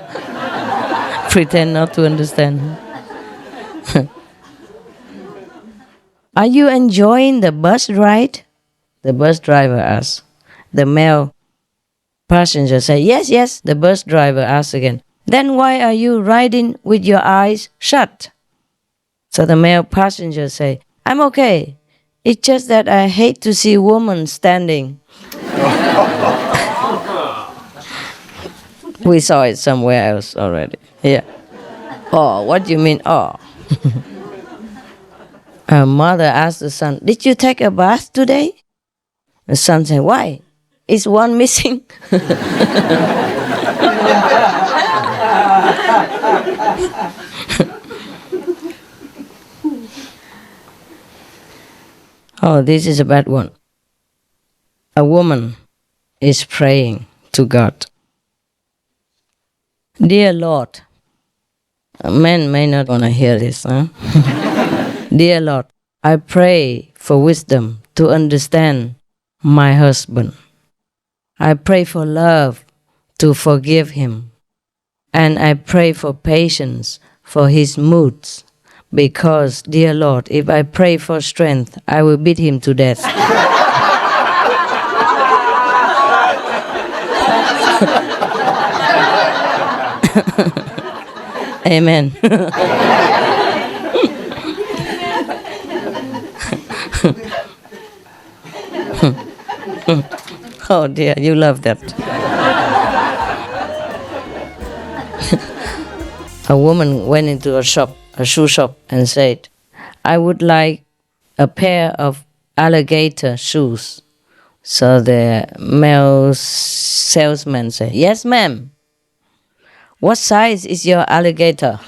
Pretend not to understand. "Are you enjoying the bus ride?" the bus driver asked. The male passenger said, Yes. The bus driver asked again, "Then why are you riding with your eyes shut?" So the male passenger said, "I'm okay. It's just that I hate to see women standing." We saw it somewhere else already. Yeah. Oh, what do you mean, oh? A mother asked the son, "Did you take a bath today?" The son said, "Why? Is one missing?" Oh, this is a bad one. A woman is praying to God. "Dear Lord," men may not want to hear this, huh? Dear Lord, I pray for wisdom to understand my husband. I pray for love to forgive him. And I pray for patience for his moods. Because, dear Lord, if I pray for strength, I will beat him to death. Amen. Oh dear, you love that. A woman went into a shop, a shoe shop, and said, I would like a pair of alligator shoes. So the male salesman said, yes, ma'am. What size is your alligator?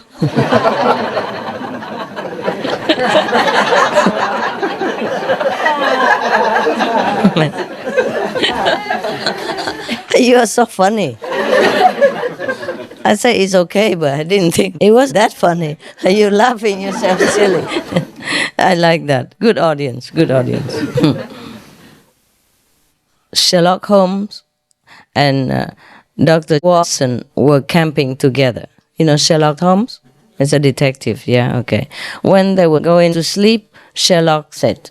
You are so funny. I said it's okay, but I didn't think it was that funny. You're laughing yourself silly. I like that. Good audience, good audience. Sherlock Holmes and Dr. Watson were camping together. You know Sherlock Holmes? It's a detective, yeah, okay. When they were going to sleep, Sherlock said,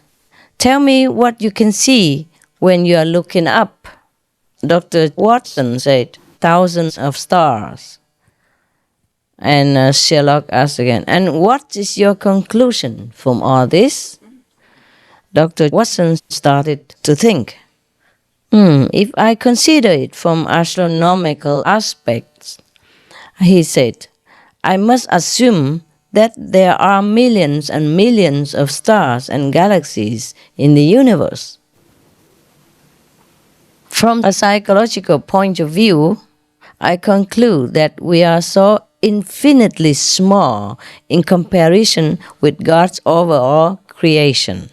tell me what you can see when you are looking up. Dr. Watson said, thousands of stars. And Sherlock asked again, and what is your conclusion from all this? Dr. Watson started to think. If I consider it from astronomical aspects, he said, I must assume that there are millions and millions of stars and galaxies in the universe. From a psychological point of view, I conclude that we are so infinitely small in comparison with God's overall creation.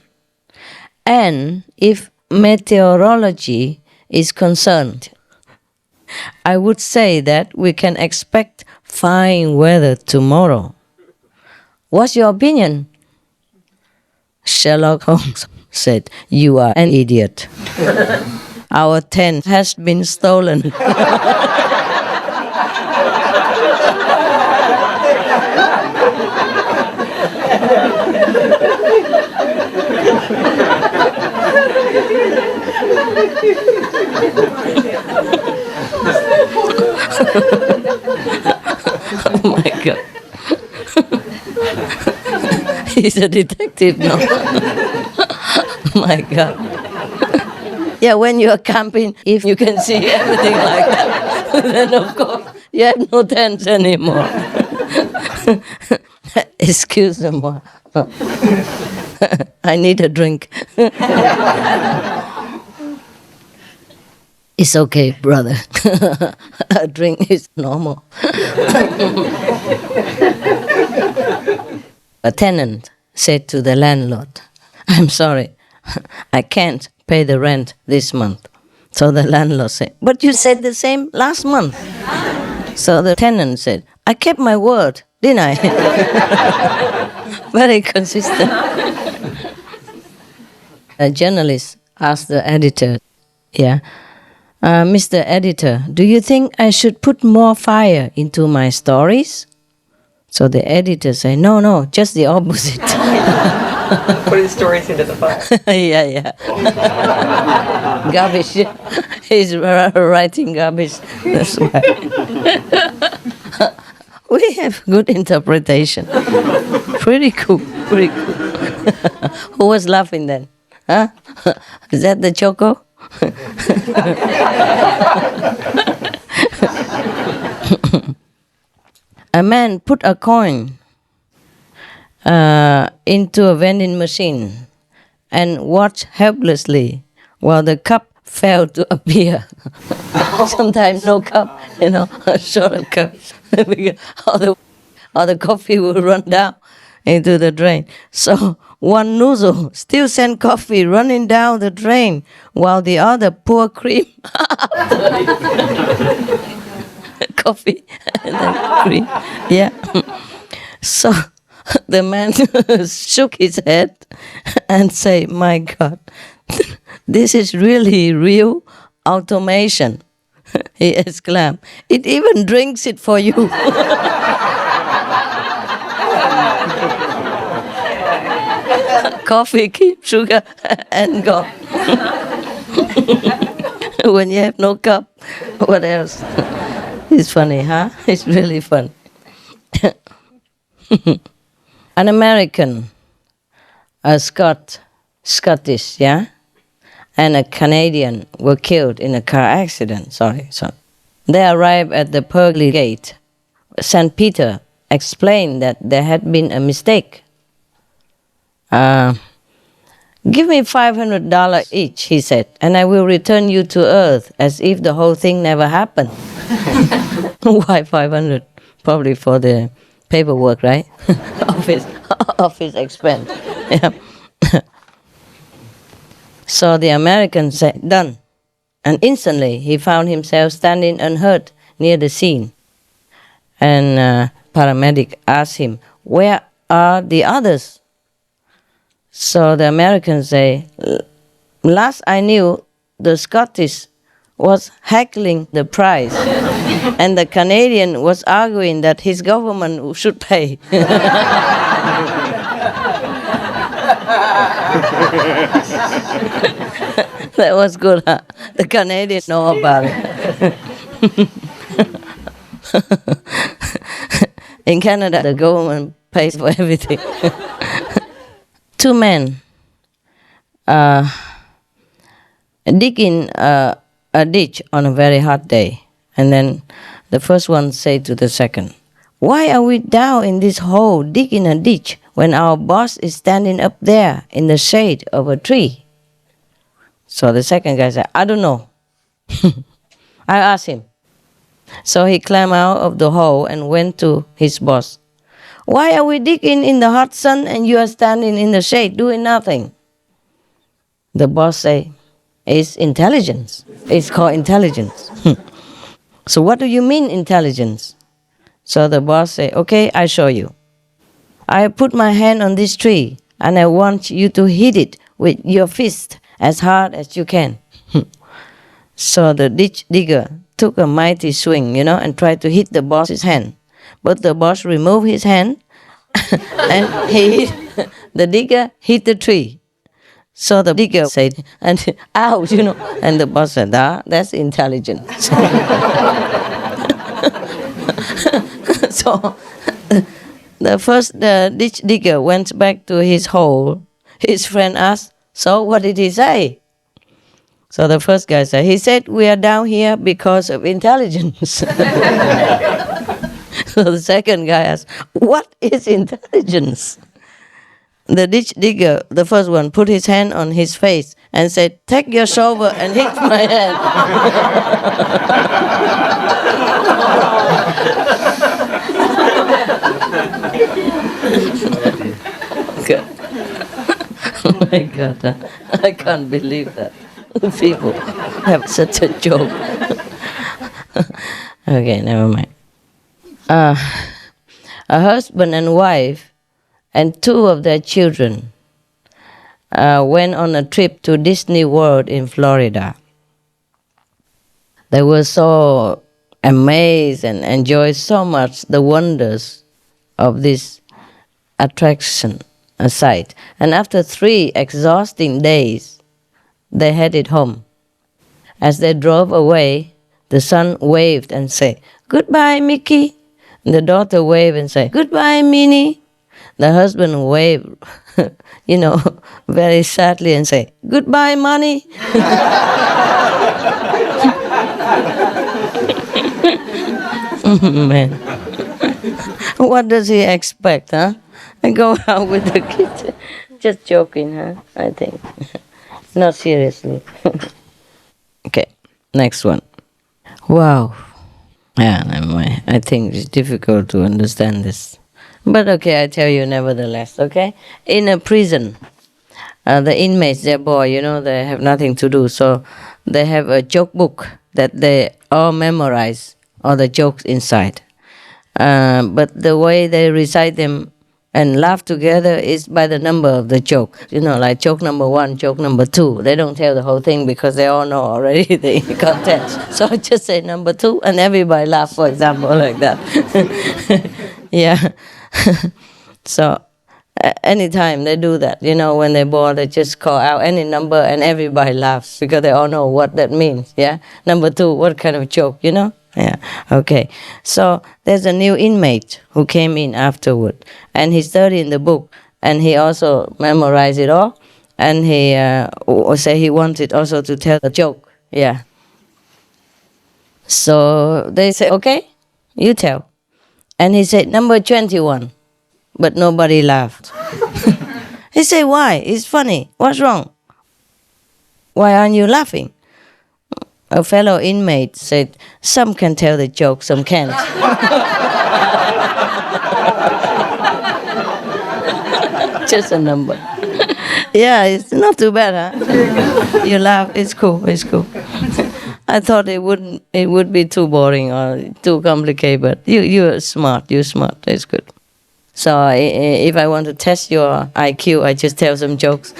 And if meteorology is concerned, I would say that we can expect fine weather tomorrow. What's your opinion? Sherlock Holmes said, you are an idiot. Our tent has been stolen. Oh my God. He's a detective now. My God. Yeah, when you are camping, if you can see everything like that, then of course you have no tents anymore. Excuse-moi. I need a drink. It's okay, brother. A drink is normal. A tenant said to the landlord, I'm sorry, I can't pay the rent this month. So the landlord said, but you said the same last month. So the tenant said, I kept my word, didn't I? Very consistent. A journalist asked the editor, Mr. Editor, do you think I should put more fire into my stories? So the editor said, no, just the opposite. Put his stories into the fire. Yeah. Garbage. He's writing garbage. That's why. We have good interpretation. Pretty cool. Who was laughing then? Huh? Is that the Choco? A man put a coin into a vending machine and watched helplessly while the cup failed to appear. Sometimes no cup, a short of cup. All the coffee will run down into the drain. So one nozzle still sent coffee running down the drain while the other poured cream coffee and then cream. Yeah. So The man shook his head and said, "My God, this is really real automation." He exclaimed, "It even drinks it for you." Coffee, keep sugar, and go. When you have no cup, what else? It's funny, huh? It's really fun. An American, a Scottish, yeah, and a Canadian were killed in a car accident. Sorry. They arrived at the pearly gate. St. Peter explained that there had been a mistake. "Give me $500 each," he said, "and I will return you to Earth as if the whole thing never happened." Why 500? Probably for the paperwork, right? Office expense. Yeah. So the American said, "Done." And instantly he found himself standing unhurt near the scene. And paramedic asked him, "Where are the others?" So the American say, "Last I knew, the Scottish was heckling the price, and the Canadian was arguing that his government should pay." That was good, huh? The Canadians know about it. In Canada, the government pays for everything. Two men digging a ditch on a very hot day. And then the first one said to the second, "Why are we down in this hole digging a ditch when our boss is standing up there in the shade of a tree?" So the second guy said, "I don't know." I asked him. So he climbed out of the hole and went to his boss. "Why are we digging in the hot sun and you are standing in the shade doing nothing?" The boss said, "It's intelligence. It's called intelligence." "So what do you mean intelligence?" So the boss said, "Okay, I show you. I put my hand on this tree and I want you to hit it with your fist as hard as you can." So the ditch digger took a mighty swing, and tried to hit the boss's hand. But the boss removed his hand and the digger hit the tree. So the digger said, "And ouch," and the boss said, "That's intelligence." So the ditch digger went back to his hole. His friend asked, "So what did he say?" So the first guy said, "He said we are down here because of intelligence." So the second guy asked, "What is intelligence?" The ditch digger, the first one, put his hand on his face and said, "Take your shovel and hit my hand." God. Oh my God, I can't believe that. People have such a joke. Okay, never mind. A husband and wife and two of their children went on a trip to Disney World in Florida. They were so amazed and enjoyed so much the wonders of this attraction, a site. And after 3 exhausting days, they headed home. As they drove away, the son waved and said, "Goodbye, Mickey." And the daughter waved and said, "Goodbye, Minnie." The husband waved, very sadly and said, "Goodbye, money." Man, what does he expect, huh? I go out with the kids. Just joking, huh? I think. Not seriously. Okay, next one. Wow. Yeah, I think it's difficult to understand this. But okay, I tell you nevertheless, okay? In a prison, the inmates, they're bored, they have nothing to do. So they have a joke book that they all memorize, all the jokes inside. But the way they recite them And laugh together is by the number of the joke. Like joke number 1, joke number 2. They don't tell the whole thing because they all know already the content. So just say number 2 and everybody laugh, for example, like that. Yeah. So anytime they do that, when they're bored, they just call out any number and everybody laughs because they all know what that means. Yeah. Number 2, what kind of joke, Yeah, okay. So there's a new inmate who came in afterward, and he studied in the book, and he also memorized it all, and he said he wanted also to tell a joke. Yeah. So they said, okay, you tell. And he said, number 21, but nobody laughed. He said, why? It's funny. What's wrong? Why aren't you laughing? A fellow inmate said, some can tell the joke, some can't. Just a number. Yeah, it's not too bad, huh? You laugh, it's cool, it's cool. I thought it would be too boring or too complicated, but you're smart, it's good. So if I want to test your IQ, I just tell some jokes.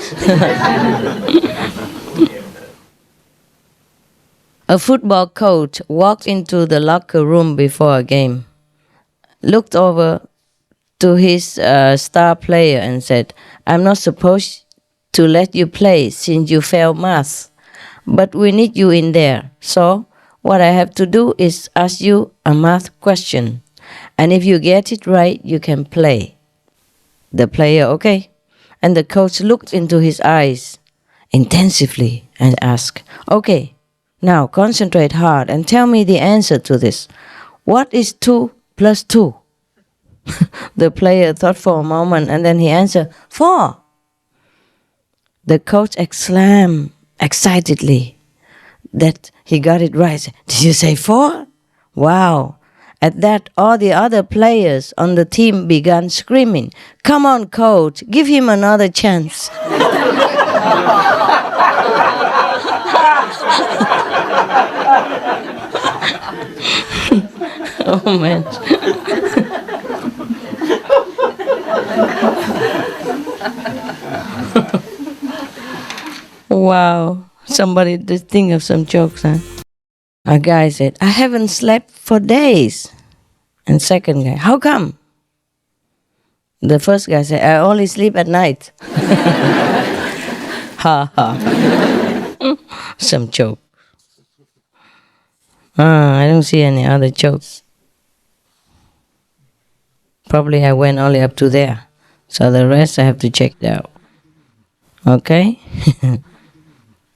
A football coach walked into the locker room before a game, looked over to his star player and said, I'm not supposed to let you play since you failed math, but we need you in there. So what I have to do is ask you a math question, and if you get it right, you can play. The player, okay. And the coach looked into his eyes intensively and asked, okay, now concentrate hard and tell me the answer to this. What is 2 plus 2? The player thought for a moment and then he answered, 4. The coach exclaimed excitedly that he got it right. Did you say 4? Wow. At that, all the other players on the team began screaming, come on, coach, give him another chance. Oh, man. Wow. Somebody just think of some jokes, huh? A guy said, I haven't slept for days. And second guy, how come? The first guy said, I only sleep at night. Ha ha. Some joke. I don't see any other jokes. Probably I went only up to there. So the rest I have to check it out. Okay?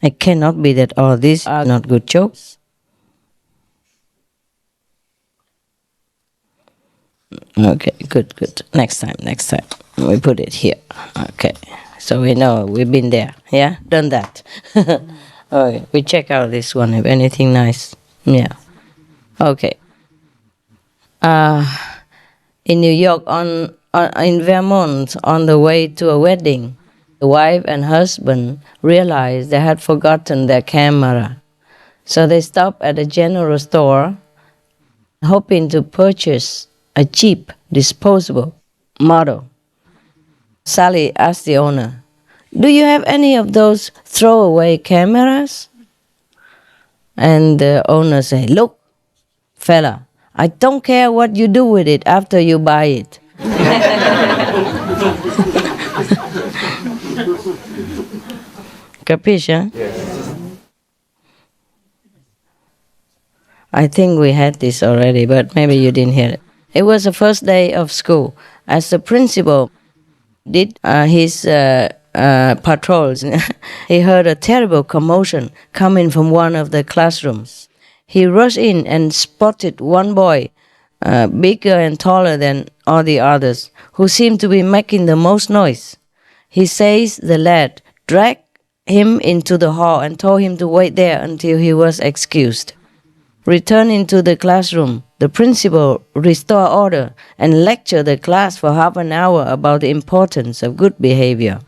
It cannot be that all these are not good jokes. Okay, good. Next time. We put it here. Okay. So we know we've been there. Yeah? Done that. Okay. We check out this one if anything nice. Yeah. Okay. In New York, in Vermont, on the way to a wedding, the wife and husband realized they had forgotten their camera. So they stopped at a general store, hoping to purchase a cheap, disposable model. Sally asked the owner, do you have any of those throwaway cameras? And the owner said, look, fella, I don't care what you do with it after you buy it. Capisce, huh? Yes. I think we had this already, but maybe you didn't hear it. It was the first day of school. As the principal did his patrols, he heard a terrible commotion coming from one of the classrooms. He rushed in and spotted one boy, bigger and taller than all the others, who seemed to be making the most noise. He seized the lad, dragged him into the hall and told him to wait there until he was excused. Returning to the classroom, the principal restored order and lectured the class for half an hour about the importance of good behavior.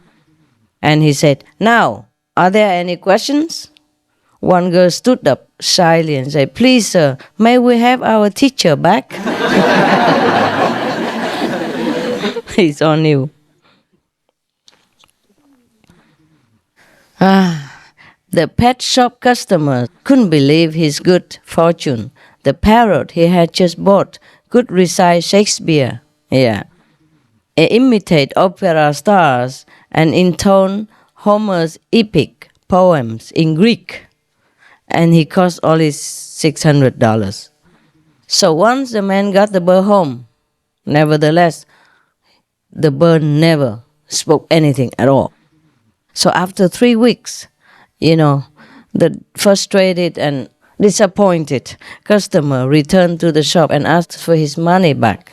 And he said, now, are there any questions? One girl stood up shyly and said, please, sir, may we have our teacher back? It's on you. The pet shop customer couldn't believe his good fortune. The parrot he had just bought could recite Shakespeare, imitate opera stars, and intone Homer's epic poems in Greek. And he cost only $600. So once the man got the bird home, nevertheless, the bird never spoke anything at all. So after 3 weeks, the frustrated and disappointed customer returned to the shop and asked for his money back.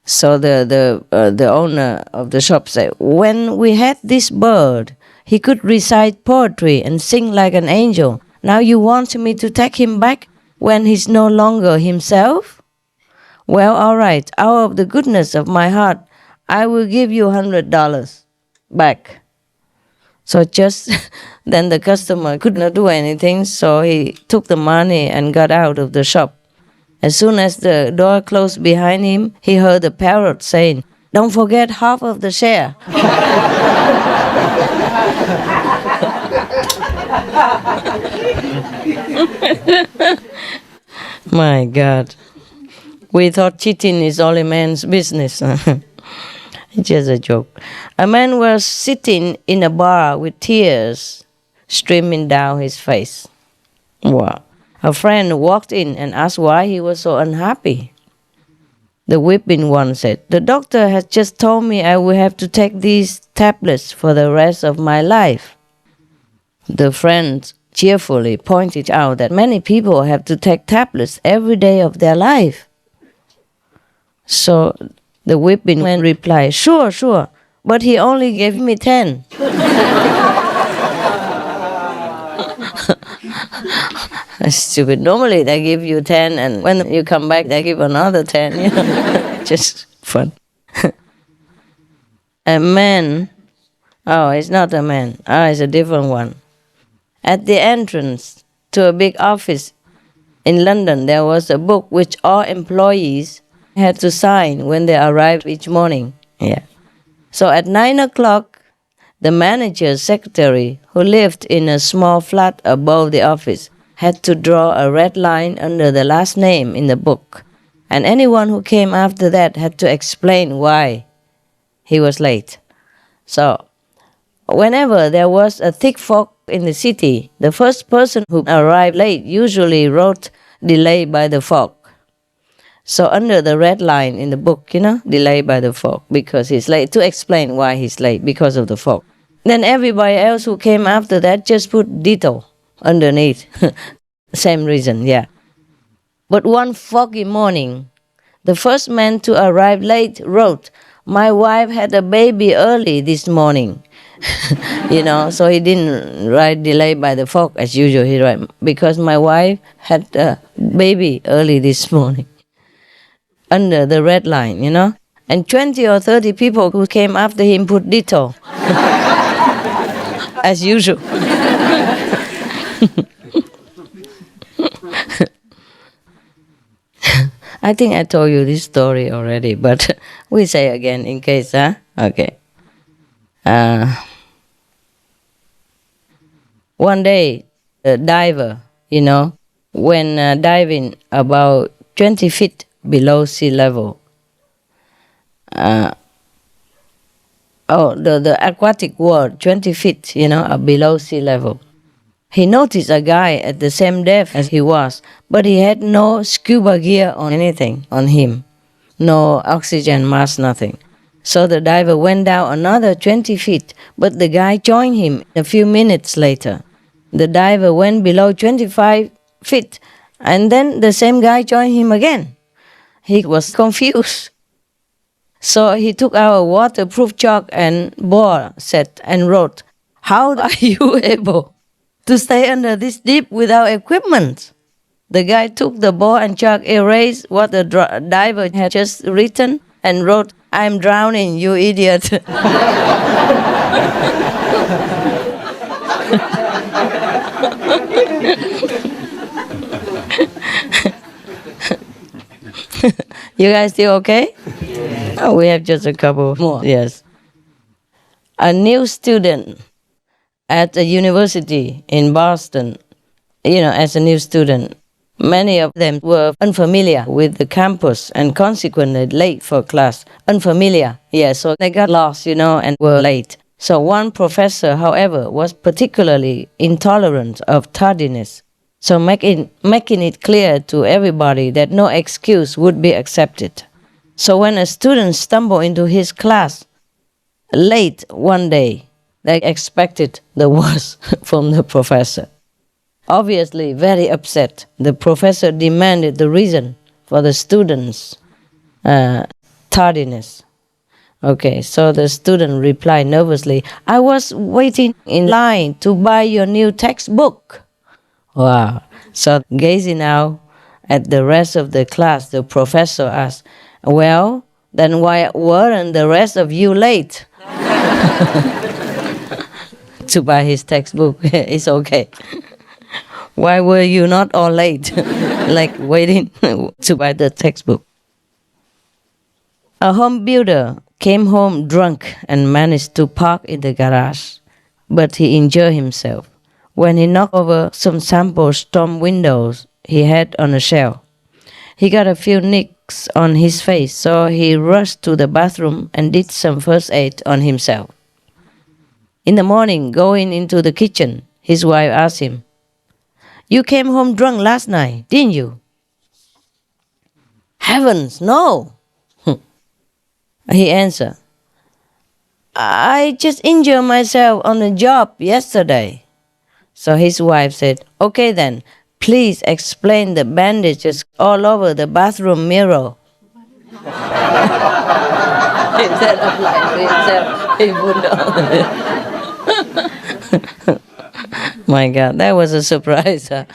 So the owner of the shop said, "When we had this bird, he could recite poetry and sing like an angel. Now you want me to take him back when he's no longer himself? Well, all right, out of the goodness of my heart, I will give you $100 back." So just then the customer could not do anything, so he took the money and got out of the shop. As soon as the door closed behind him, he heard the parrot saying, "Don't forget half of the share." My God. We thought cheating is only man's business. It's just a joke. A man was sitting in a bar with tears streaming down his face. Wow. A friend walked in and asked why he was so unhappy. The weeping one said, "The doctor has just told me I will have to take these tablets for the rest of my life." The friend cheerfully pointed out that many people have to take tablets every day of their life. So the weeping man replied, Sure, but he only gave me 10. Stupid. Normally they give you 10, and when you come back they give another 10. Just fun. A man, it's not a man, it's a different one. At the entrance to a big office in London, there was a book which all employees had to sign when they arrived each morning. So at 9 o'clock, the manager's secretary, who lived in a small flat above the office, had to draw a red line under the last name in the book. And anyone who came after that had to explain why he was late. So whenever there was a thick fog in the city, the first person who arrived late usually wrote "delay by the fog." So under the red line in the book, delay by the fog, because he's late, to explain why he's late, because of the fog. Then everybody else who came after that just put ditto underneath. Same reason, But one foggy morning, the first man to arrive late wrote, "My wife had a baby early this morning." So he didn't write "delay by the fog" as usual. He wrote, "Because my wife had a baby early this morning." Under the red line, And 20 or 30 people who came after him put ditto. As usual. I think I told you this story already, but we say again in case, Okay. One day, a diver, when diving about 20 feet below sea level, the aquatic world, 20 feet, below sea level. He noticed a guy at the same depth as he was, but he had no scuba gear or anything on him. No oxygen mask, nothing. So the diver went down another 20 feet, but the guy joined him a few minutes later. The diver went below 25 feet, and then the same guy joined him again. He was confused. So he took out a waterproof chalk and board set and wrote, "How are you able to stay under this deep without equipment?" The guy took the board and chalk, erased what the diver had just written, and wrote, "I'm drowning, you idiot." You guys still okay? Oh, we have just a couple more. Yes. A new student at a university in Boston, as a new student, many of them were unfamiliar with the campus and consequently late for class. Unfamiliar, so they got lost, and were late. So one professor, however, was particularly intolerant of tardiness, so making it clear to everybody that no excuse would be accepted. So when a student stumbled into his class late one day, they expected the worst from the professor. Obviously very upset, the professor demanded the reason for the student's tardiness. Okay, so the student replied nervously, "I was waiting in line to buy your new textbook." Wow. So gazing out at the rest of the class, the professor asked, "Well, then why weren't the rest of you late?" To buy his textbook. It's okay. Why were you not all late? Like waiting to buy the textbook. A home builder came home drunk and managed to park in the garage, but he injured himself when he knocked over some sample storm windows he had on a shelf. He got a few nicks on his face, so he rushed to the bathroom and did some first aid on himself. In the morning, going into the kitchen, his wife asked him, "You came home drunk last night, didn't you?" "Heavens, no!" He answered, "I just injured myself on the job yesterday." So his wife said, "Okay then, please explain the bandages all over the bathroom mirror." Instead of lying to himself, he put on. My God, that was a surprise. Huh?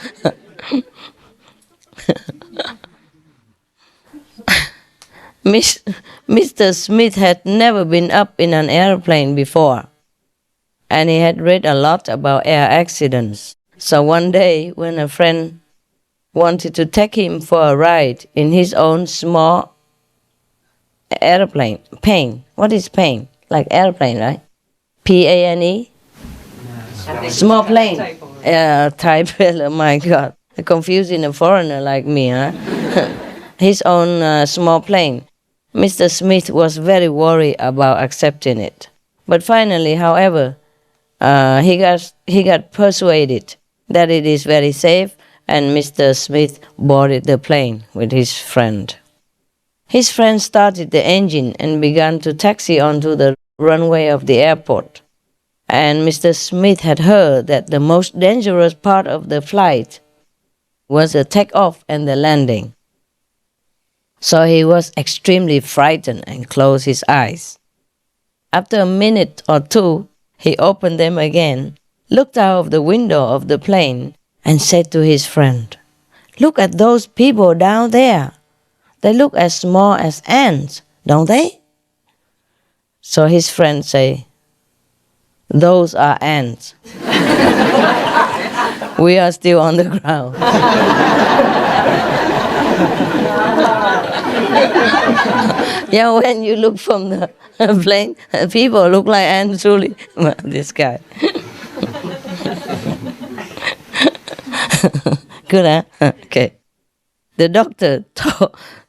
Mr. Smith had never been up in an airplane before, and he had read a lot about air accidents. So one day, when a friend wanted to take him for a ride in his own small airplane, plane. What is plane? Like airplane, right? P-A-N-E? Small plane. Type, oh my God. Confusing a foreigner like me, huh? His own small plane. Mr. Smith was very worried about accepting it. But finally, however, he got persuaded that it is very safe, and Mr. Smith boarded the plane with his friend. His friend started the engine and began to taxi onto the runway of the airport. And Mr. Smith had heard that the most dangerous part of the flight was the takeoff and the landing. So he was extremely frightened and closed his eyes. After a minute or two, he opened them again, looked out of the window of the plane, and said to his friend, "Look at those people down there. They look as small as ants, don't they?" So his friend said, "Those are ants. We are still on the ground." Yeah, when you look from the plane, people look like ants truly. This guy. Good, huh? Okay. The doctor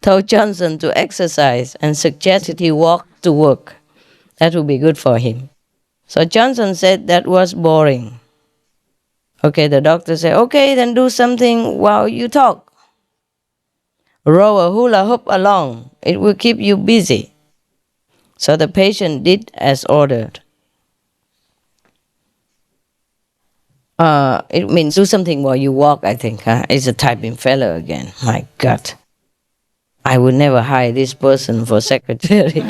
told Johnson to exercise and suggested he walk to work. That would be good for him. So Johnson said that was boring. Okay, the doctor said, "Okay, then do something while you talk. Row a hula hoop along. It will keep you busy." So the patient did as ordered. It means do something while you walk, I think. Huh? It's a typing fellow again. My God. I would never hire this person for secretary.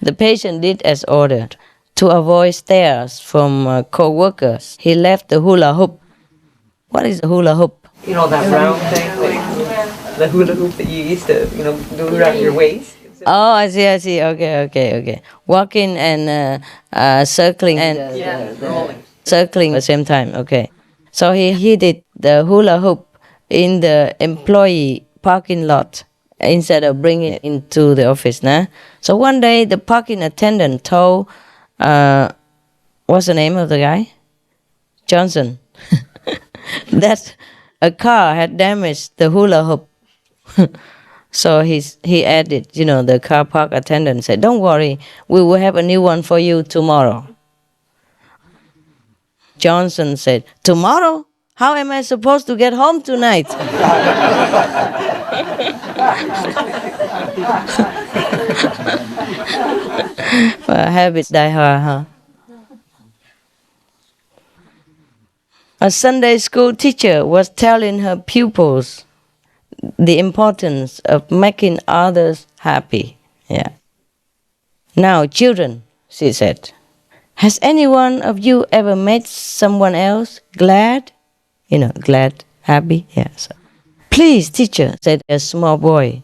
The patient did as ordered. To avoid stares from co-workers, he left the hula hoop. What is a hula hoop? You know that round thing, the hula hoop that you used to, do around your waist? Oh, I see. Okay. Walking and circling and rolling. circling at the same time. Okay. So he did the hula hoop in the employee parking lot instead of bringing it into the office. Nah? So one day the parking attendant told, what's the name of the guy? Johnson. That a car had damaged the hula hoop. So he added, the car park attendant said, don't worry, we will have a new one for you tomorrow. Johnson said, tomorrow? How am I supposed to get home tonight? Well, habits die hard, huh? A Sunday school teacher was telling her pupils the importance of making others happy. Yeah. Now, children, she said, has any one of you ever made someone else glad? Glad, happy? Yes. Please, teacher, said a small boy,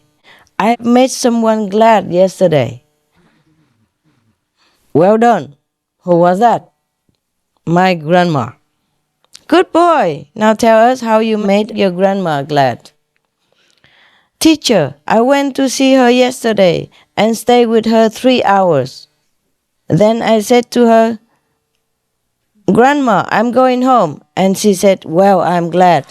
I made someone glad yesterday. Well done. Who was that? My grandma. Good boy. Now tell us how you made your grandma glad. Teacher, I went to see her yesterday and stayed with her 3 hours. Then I said to her, Grandma, I'm going home. And she said, well, I'm glad.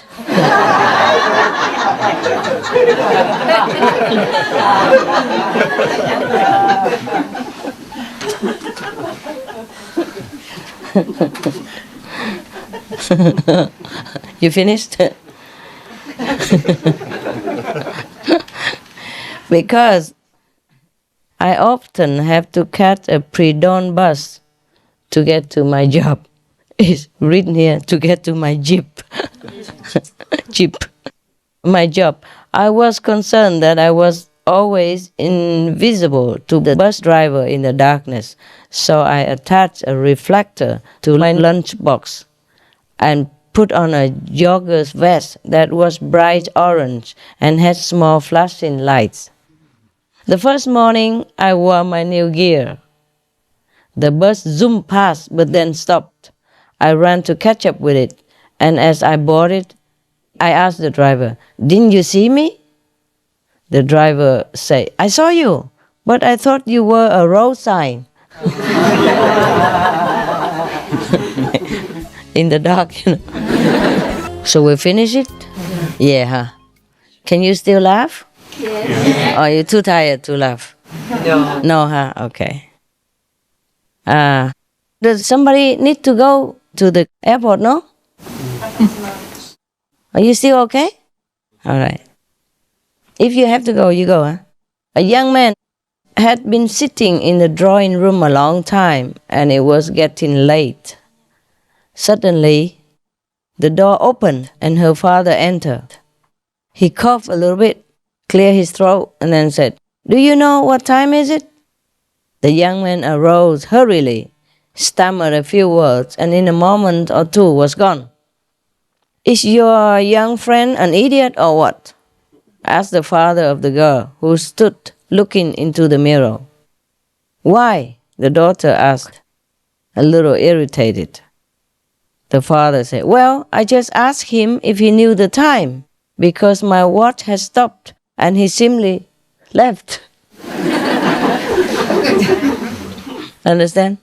You finished? Because I often have to catch a pre-dawn bus to get to my job. It's written here, to get to my jeep. Jeep. My job. I was concerned that I was always invisible to the bus driver in the darkness, so I attached a reflector to my lunchbox and put on a jogger's vest that was bright orange and had small flashing lights. The first morning, I wore my new gear. The bus zoomed past but then stopped. I ran to catch up with it, and as I boarded, I asked the driver, didn't you see me? The driver said, I saw you, but I thought you were a road sign. In the dark, So we finish it? Yeah, huh? Can you still laugh? Yes. Or are you too tired to laugh? No. No, huh? Okay. Does somebody need to go to the airport, no? Are you still okay? All right. If you have to go, you go, huh? A young man had been sitting in the drawing room a long time, and it was getting late. Suddenly, the door opened, and her father entered. He coughed a little bit, cleared his throat, and then said, do you know what time is it? The young man arose hurriedly, stammered a few words, and in a moment or two was gone. Is your young friend an idiot or what? Asked the father of the girl, who stood looking into the mirror. Why? The daughter asked, a little irritated. The father said, well, I just asked him if he knew the time, because my watch had stopped, and he simply left. Understand?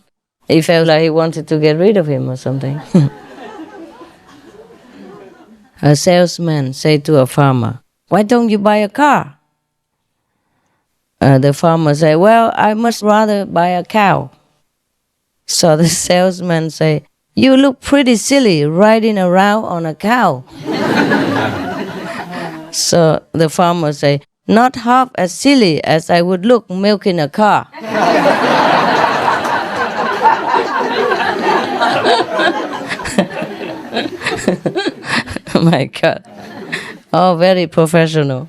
He felt like he wanted to get rid of him or something. A salesman said to a farmer, why don't you buy a car? The farmer said, well, I must rather buy a cow. So the salesman said, you look pretty silly riding around on a cow. So the farmer said, not half as silly as I would look milking a car. Oh my God. Oh, very professional.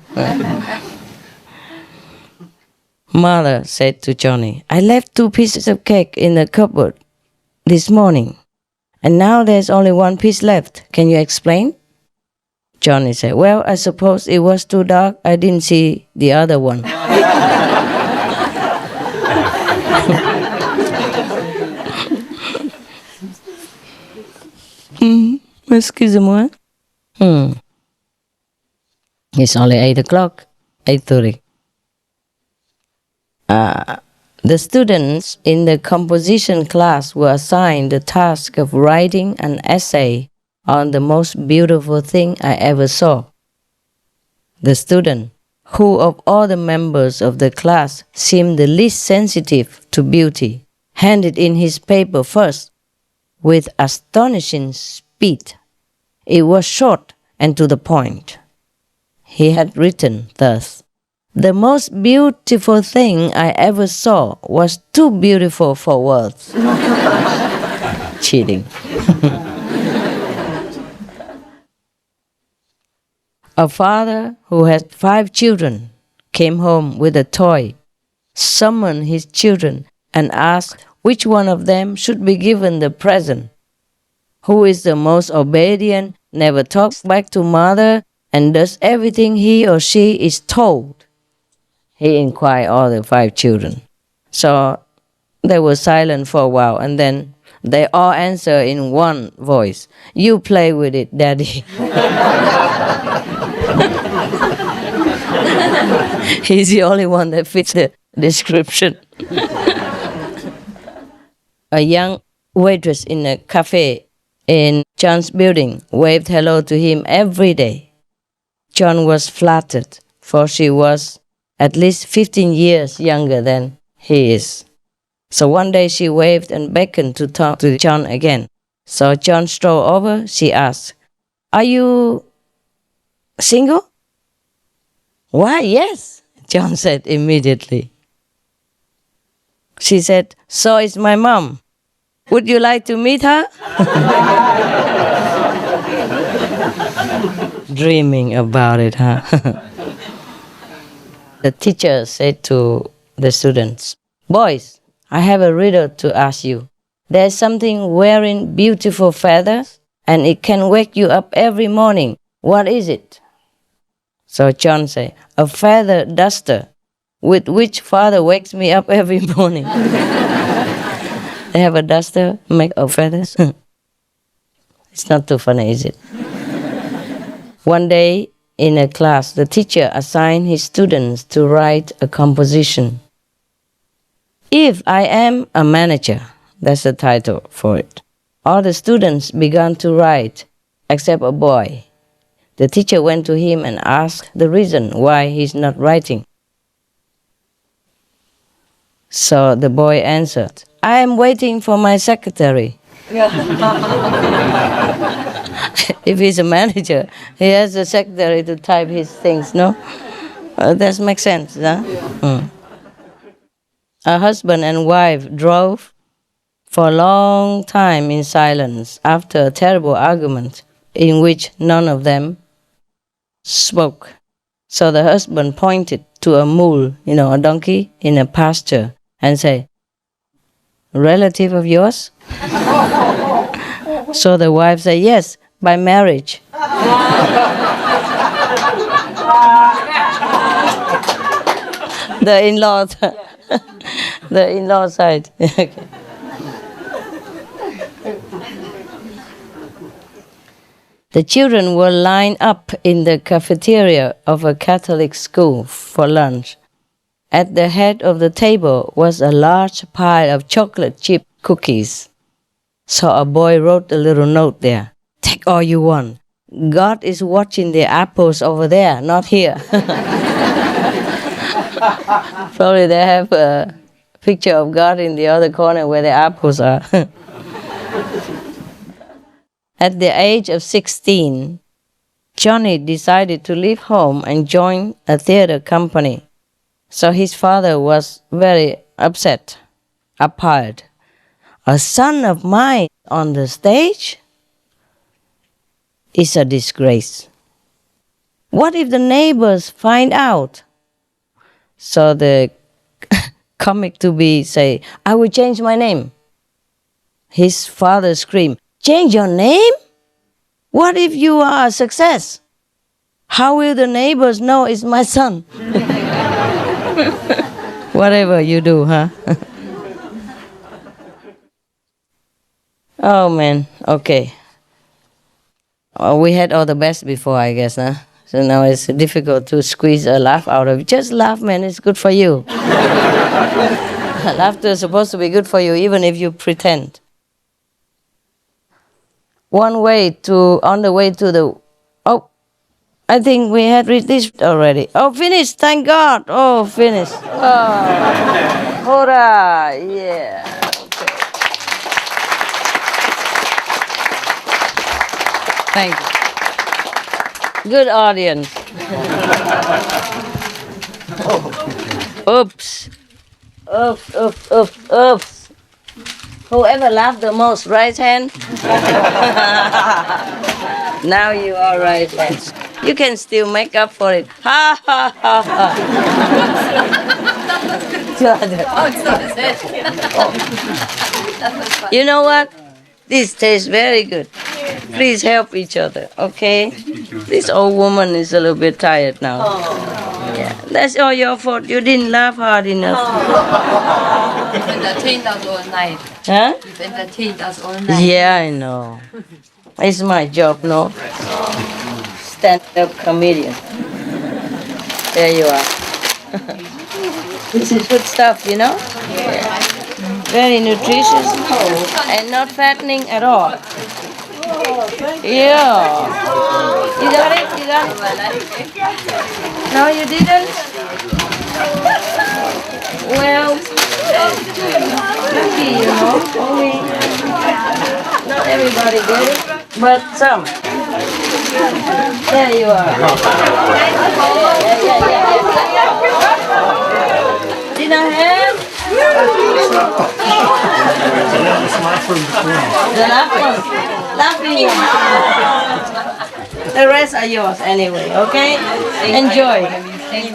Mother said to Johnny, I left 2 pieces of cake in the cupboard this morning, and now there's only 1 piece left. Can you explain? Johnny said, well, I suppose it was too dark. I didn't see the other one. Excuse-moi. It's only 8 o'clock. 8:30. The students in the composition class were assigned the task of writing an essay on the most beautiful thing I ever saw. The student, who of all the members of the class seemed the least sensitive to beauty, handed in his paper first with astonishing speed. It was short and to the point. He had written thus: "The most beautiful thing I ever saw was too beautiful for words." Cheating. A father who had 5 children came home with a toy, summoned his children, and asked which one of them should be given the present. Who is the most obedient, never talks back to mother, and does everything he or she is told? He inquired all the 5 children. So they were silent for a while, and then they all answered in one voice, "You play with it, Daddy." He's the only one that fits the description. A young waitress in a cafe in John's building waved hello to him every day. John was flattered, for she was at least 15 years younger than he is. So one day she waved and beckoned to talk to John again. So John strolled over. She asked, "Are you single?" "Why, yes," John said immediately. She said, "So is my mom. Would you like to meet her?" Dreaming about it, huh? The teacher said to the students, "Boys, I have a riddle to ask you. There's something wearing beautiful feathers, and it can wake you up every morning. What is it?" So John said, "A feather duster, with which father wakes me up every morning." They have a duster made of feathers. It's not too funny, is it? One day in a class, the teacher assigned his students to write a composition. "If I am a manager," that's the title for it. All the students began to write, except a boy. The teacher went to him and asked the reason why he's not writing. So the boy answered, "I am waiting for my secretary." If he's a manager, he has a secretary to type his things, no? That makes sense, huh? A husband and wife drove for a long time in silence after a terrible argument in which none of them spoke. So the husband pointed to a mule, a donkey in a pasture, and said, "Relative of yours?" So the wife said, "Yes, by marriage." The in-law side. Okay. The children were lined up in the cafeteria of a Catholic school for lunch. At the head of the table was a large pile of chocolate chip cookies. So a boy wrote a little note there. "Take all you want. God is watching the apples over there, not here." Probably they have a picture of God in the other corner where the apples are. At the age of 16, Johnny decided to leave home and join a theater company. So his father was very upset, appalled. "A son of mine on the stage? It's a disgrace. What if the neighbors find out?" So the comic to be say, "I will change my name." His father screamed, "Change your name? What if you are a success? How will the neighbors know it's my son?" Whatever you do, huh? Oh man, okay. We had all the best before, I guess, huh? So now it's difficult to squeeze a laugh out of it. Just laugh, man. It's good for you. Laughter is supposed to be good for you, even if you pretend. On the way to the... Oh, I think we had reached this already. Oh, finished. Thank God. Oh, finished. Oh, hurrah. Yeah. Thank you. Good audience. Oops. Oops, oops, oops, oops. Whoever laughed the most, right hand? Now you are right hand. You can still make up for it. Ha ha ha ha. You know what? This tastes very good. Please help each other, okay? This old woman is a little bit tired now. Yeah, that's all your fault. You didn't laugh hard enough. You've entertained us all night. Huh? You've entertained us all night. Yeah, I know. It's my job, no? Stand-up comedian. There you are. This is good stuff, you know? Yeah. Very nutritious and not fattening at all. Yeah. You got it? You got it? No, you didn't? Well, lucky, you know. Only not everybody get it, but some. There you are. Yeah. Did I have? The last one. Laughing. The rest are yours anyway, okay? Enjoy.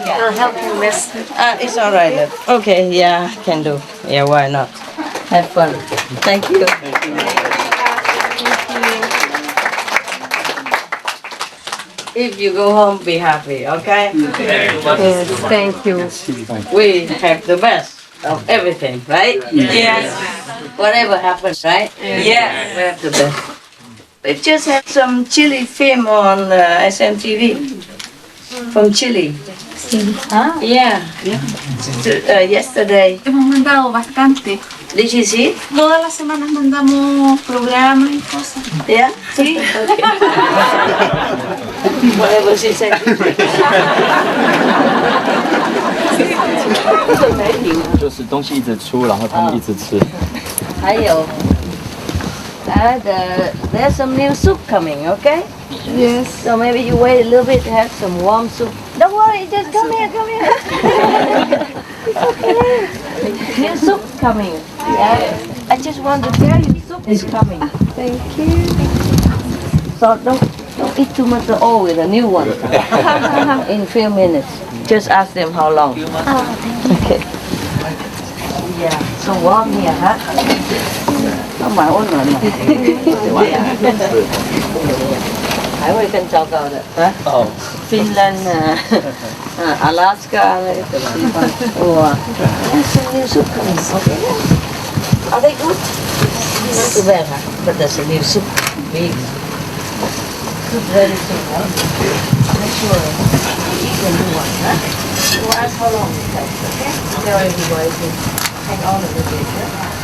I'll help you rest. It's alright. Okay, yeah, can do. Yeah, why not? Have fun. Thank you. If you go home, be happy, okay? Yes, thank you. We have the best of everything, right? Yes. Whatever happens, right? Yeah, we have the best. We just had some Chile film on SMTV from Chile. Ah, Yeah. Yesterday. hemos mandado bastante. Did you see it? Todas las semanas mandamos programas y cosas. Yeah? See? Okay. Whatever she said. 就是东西一直出，然后他们一直吃。还有 there's some new soup coming, okay? Yes. So maybe you wait a little bit to have some warm soup. Don't worry, just come here, come here. It's okay. New soup coming. Yeah. I just want to tell you, soup is coming. Thank you. So don't eat too much of oil with a new one. In a few minutes. Just ask them how long. Okay. Yeah. So warm here, huh? Không phải ôn rồi mà. Hải Huy kênh sao cầu được hả? Finland, Alaska, new soup coming. Okay. Are they good? Not too bad, huh? But there's a new soup. Big. Good, very soon, huh? Make sure you can do one, huh? We'll ask how long it takes, okay? Tell everybody to hang on a little bit, huh?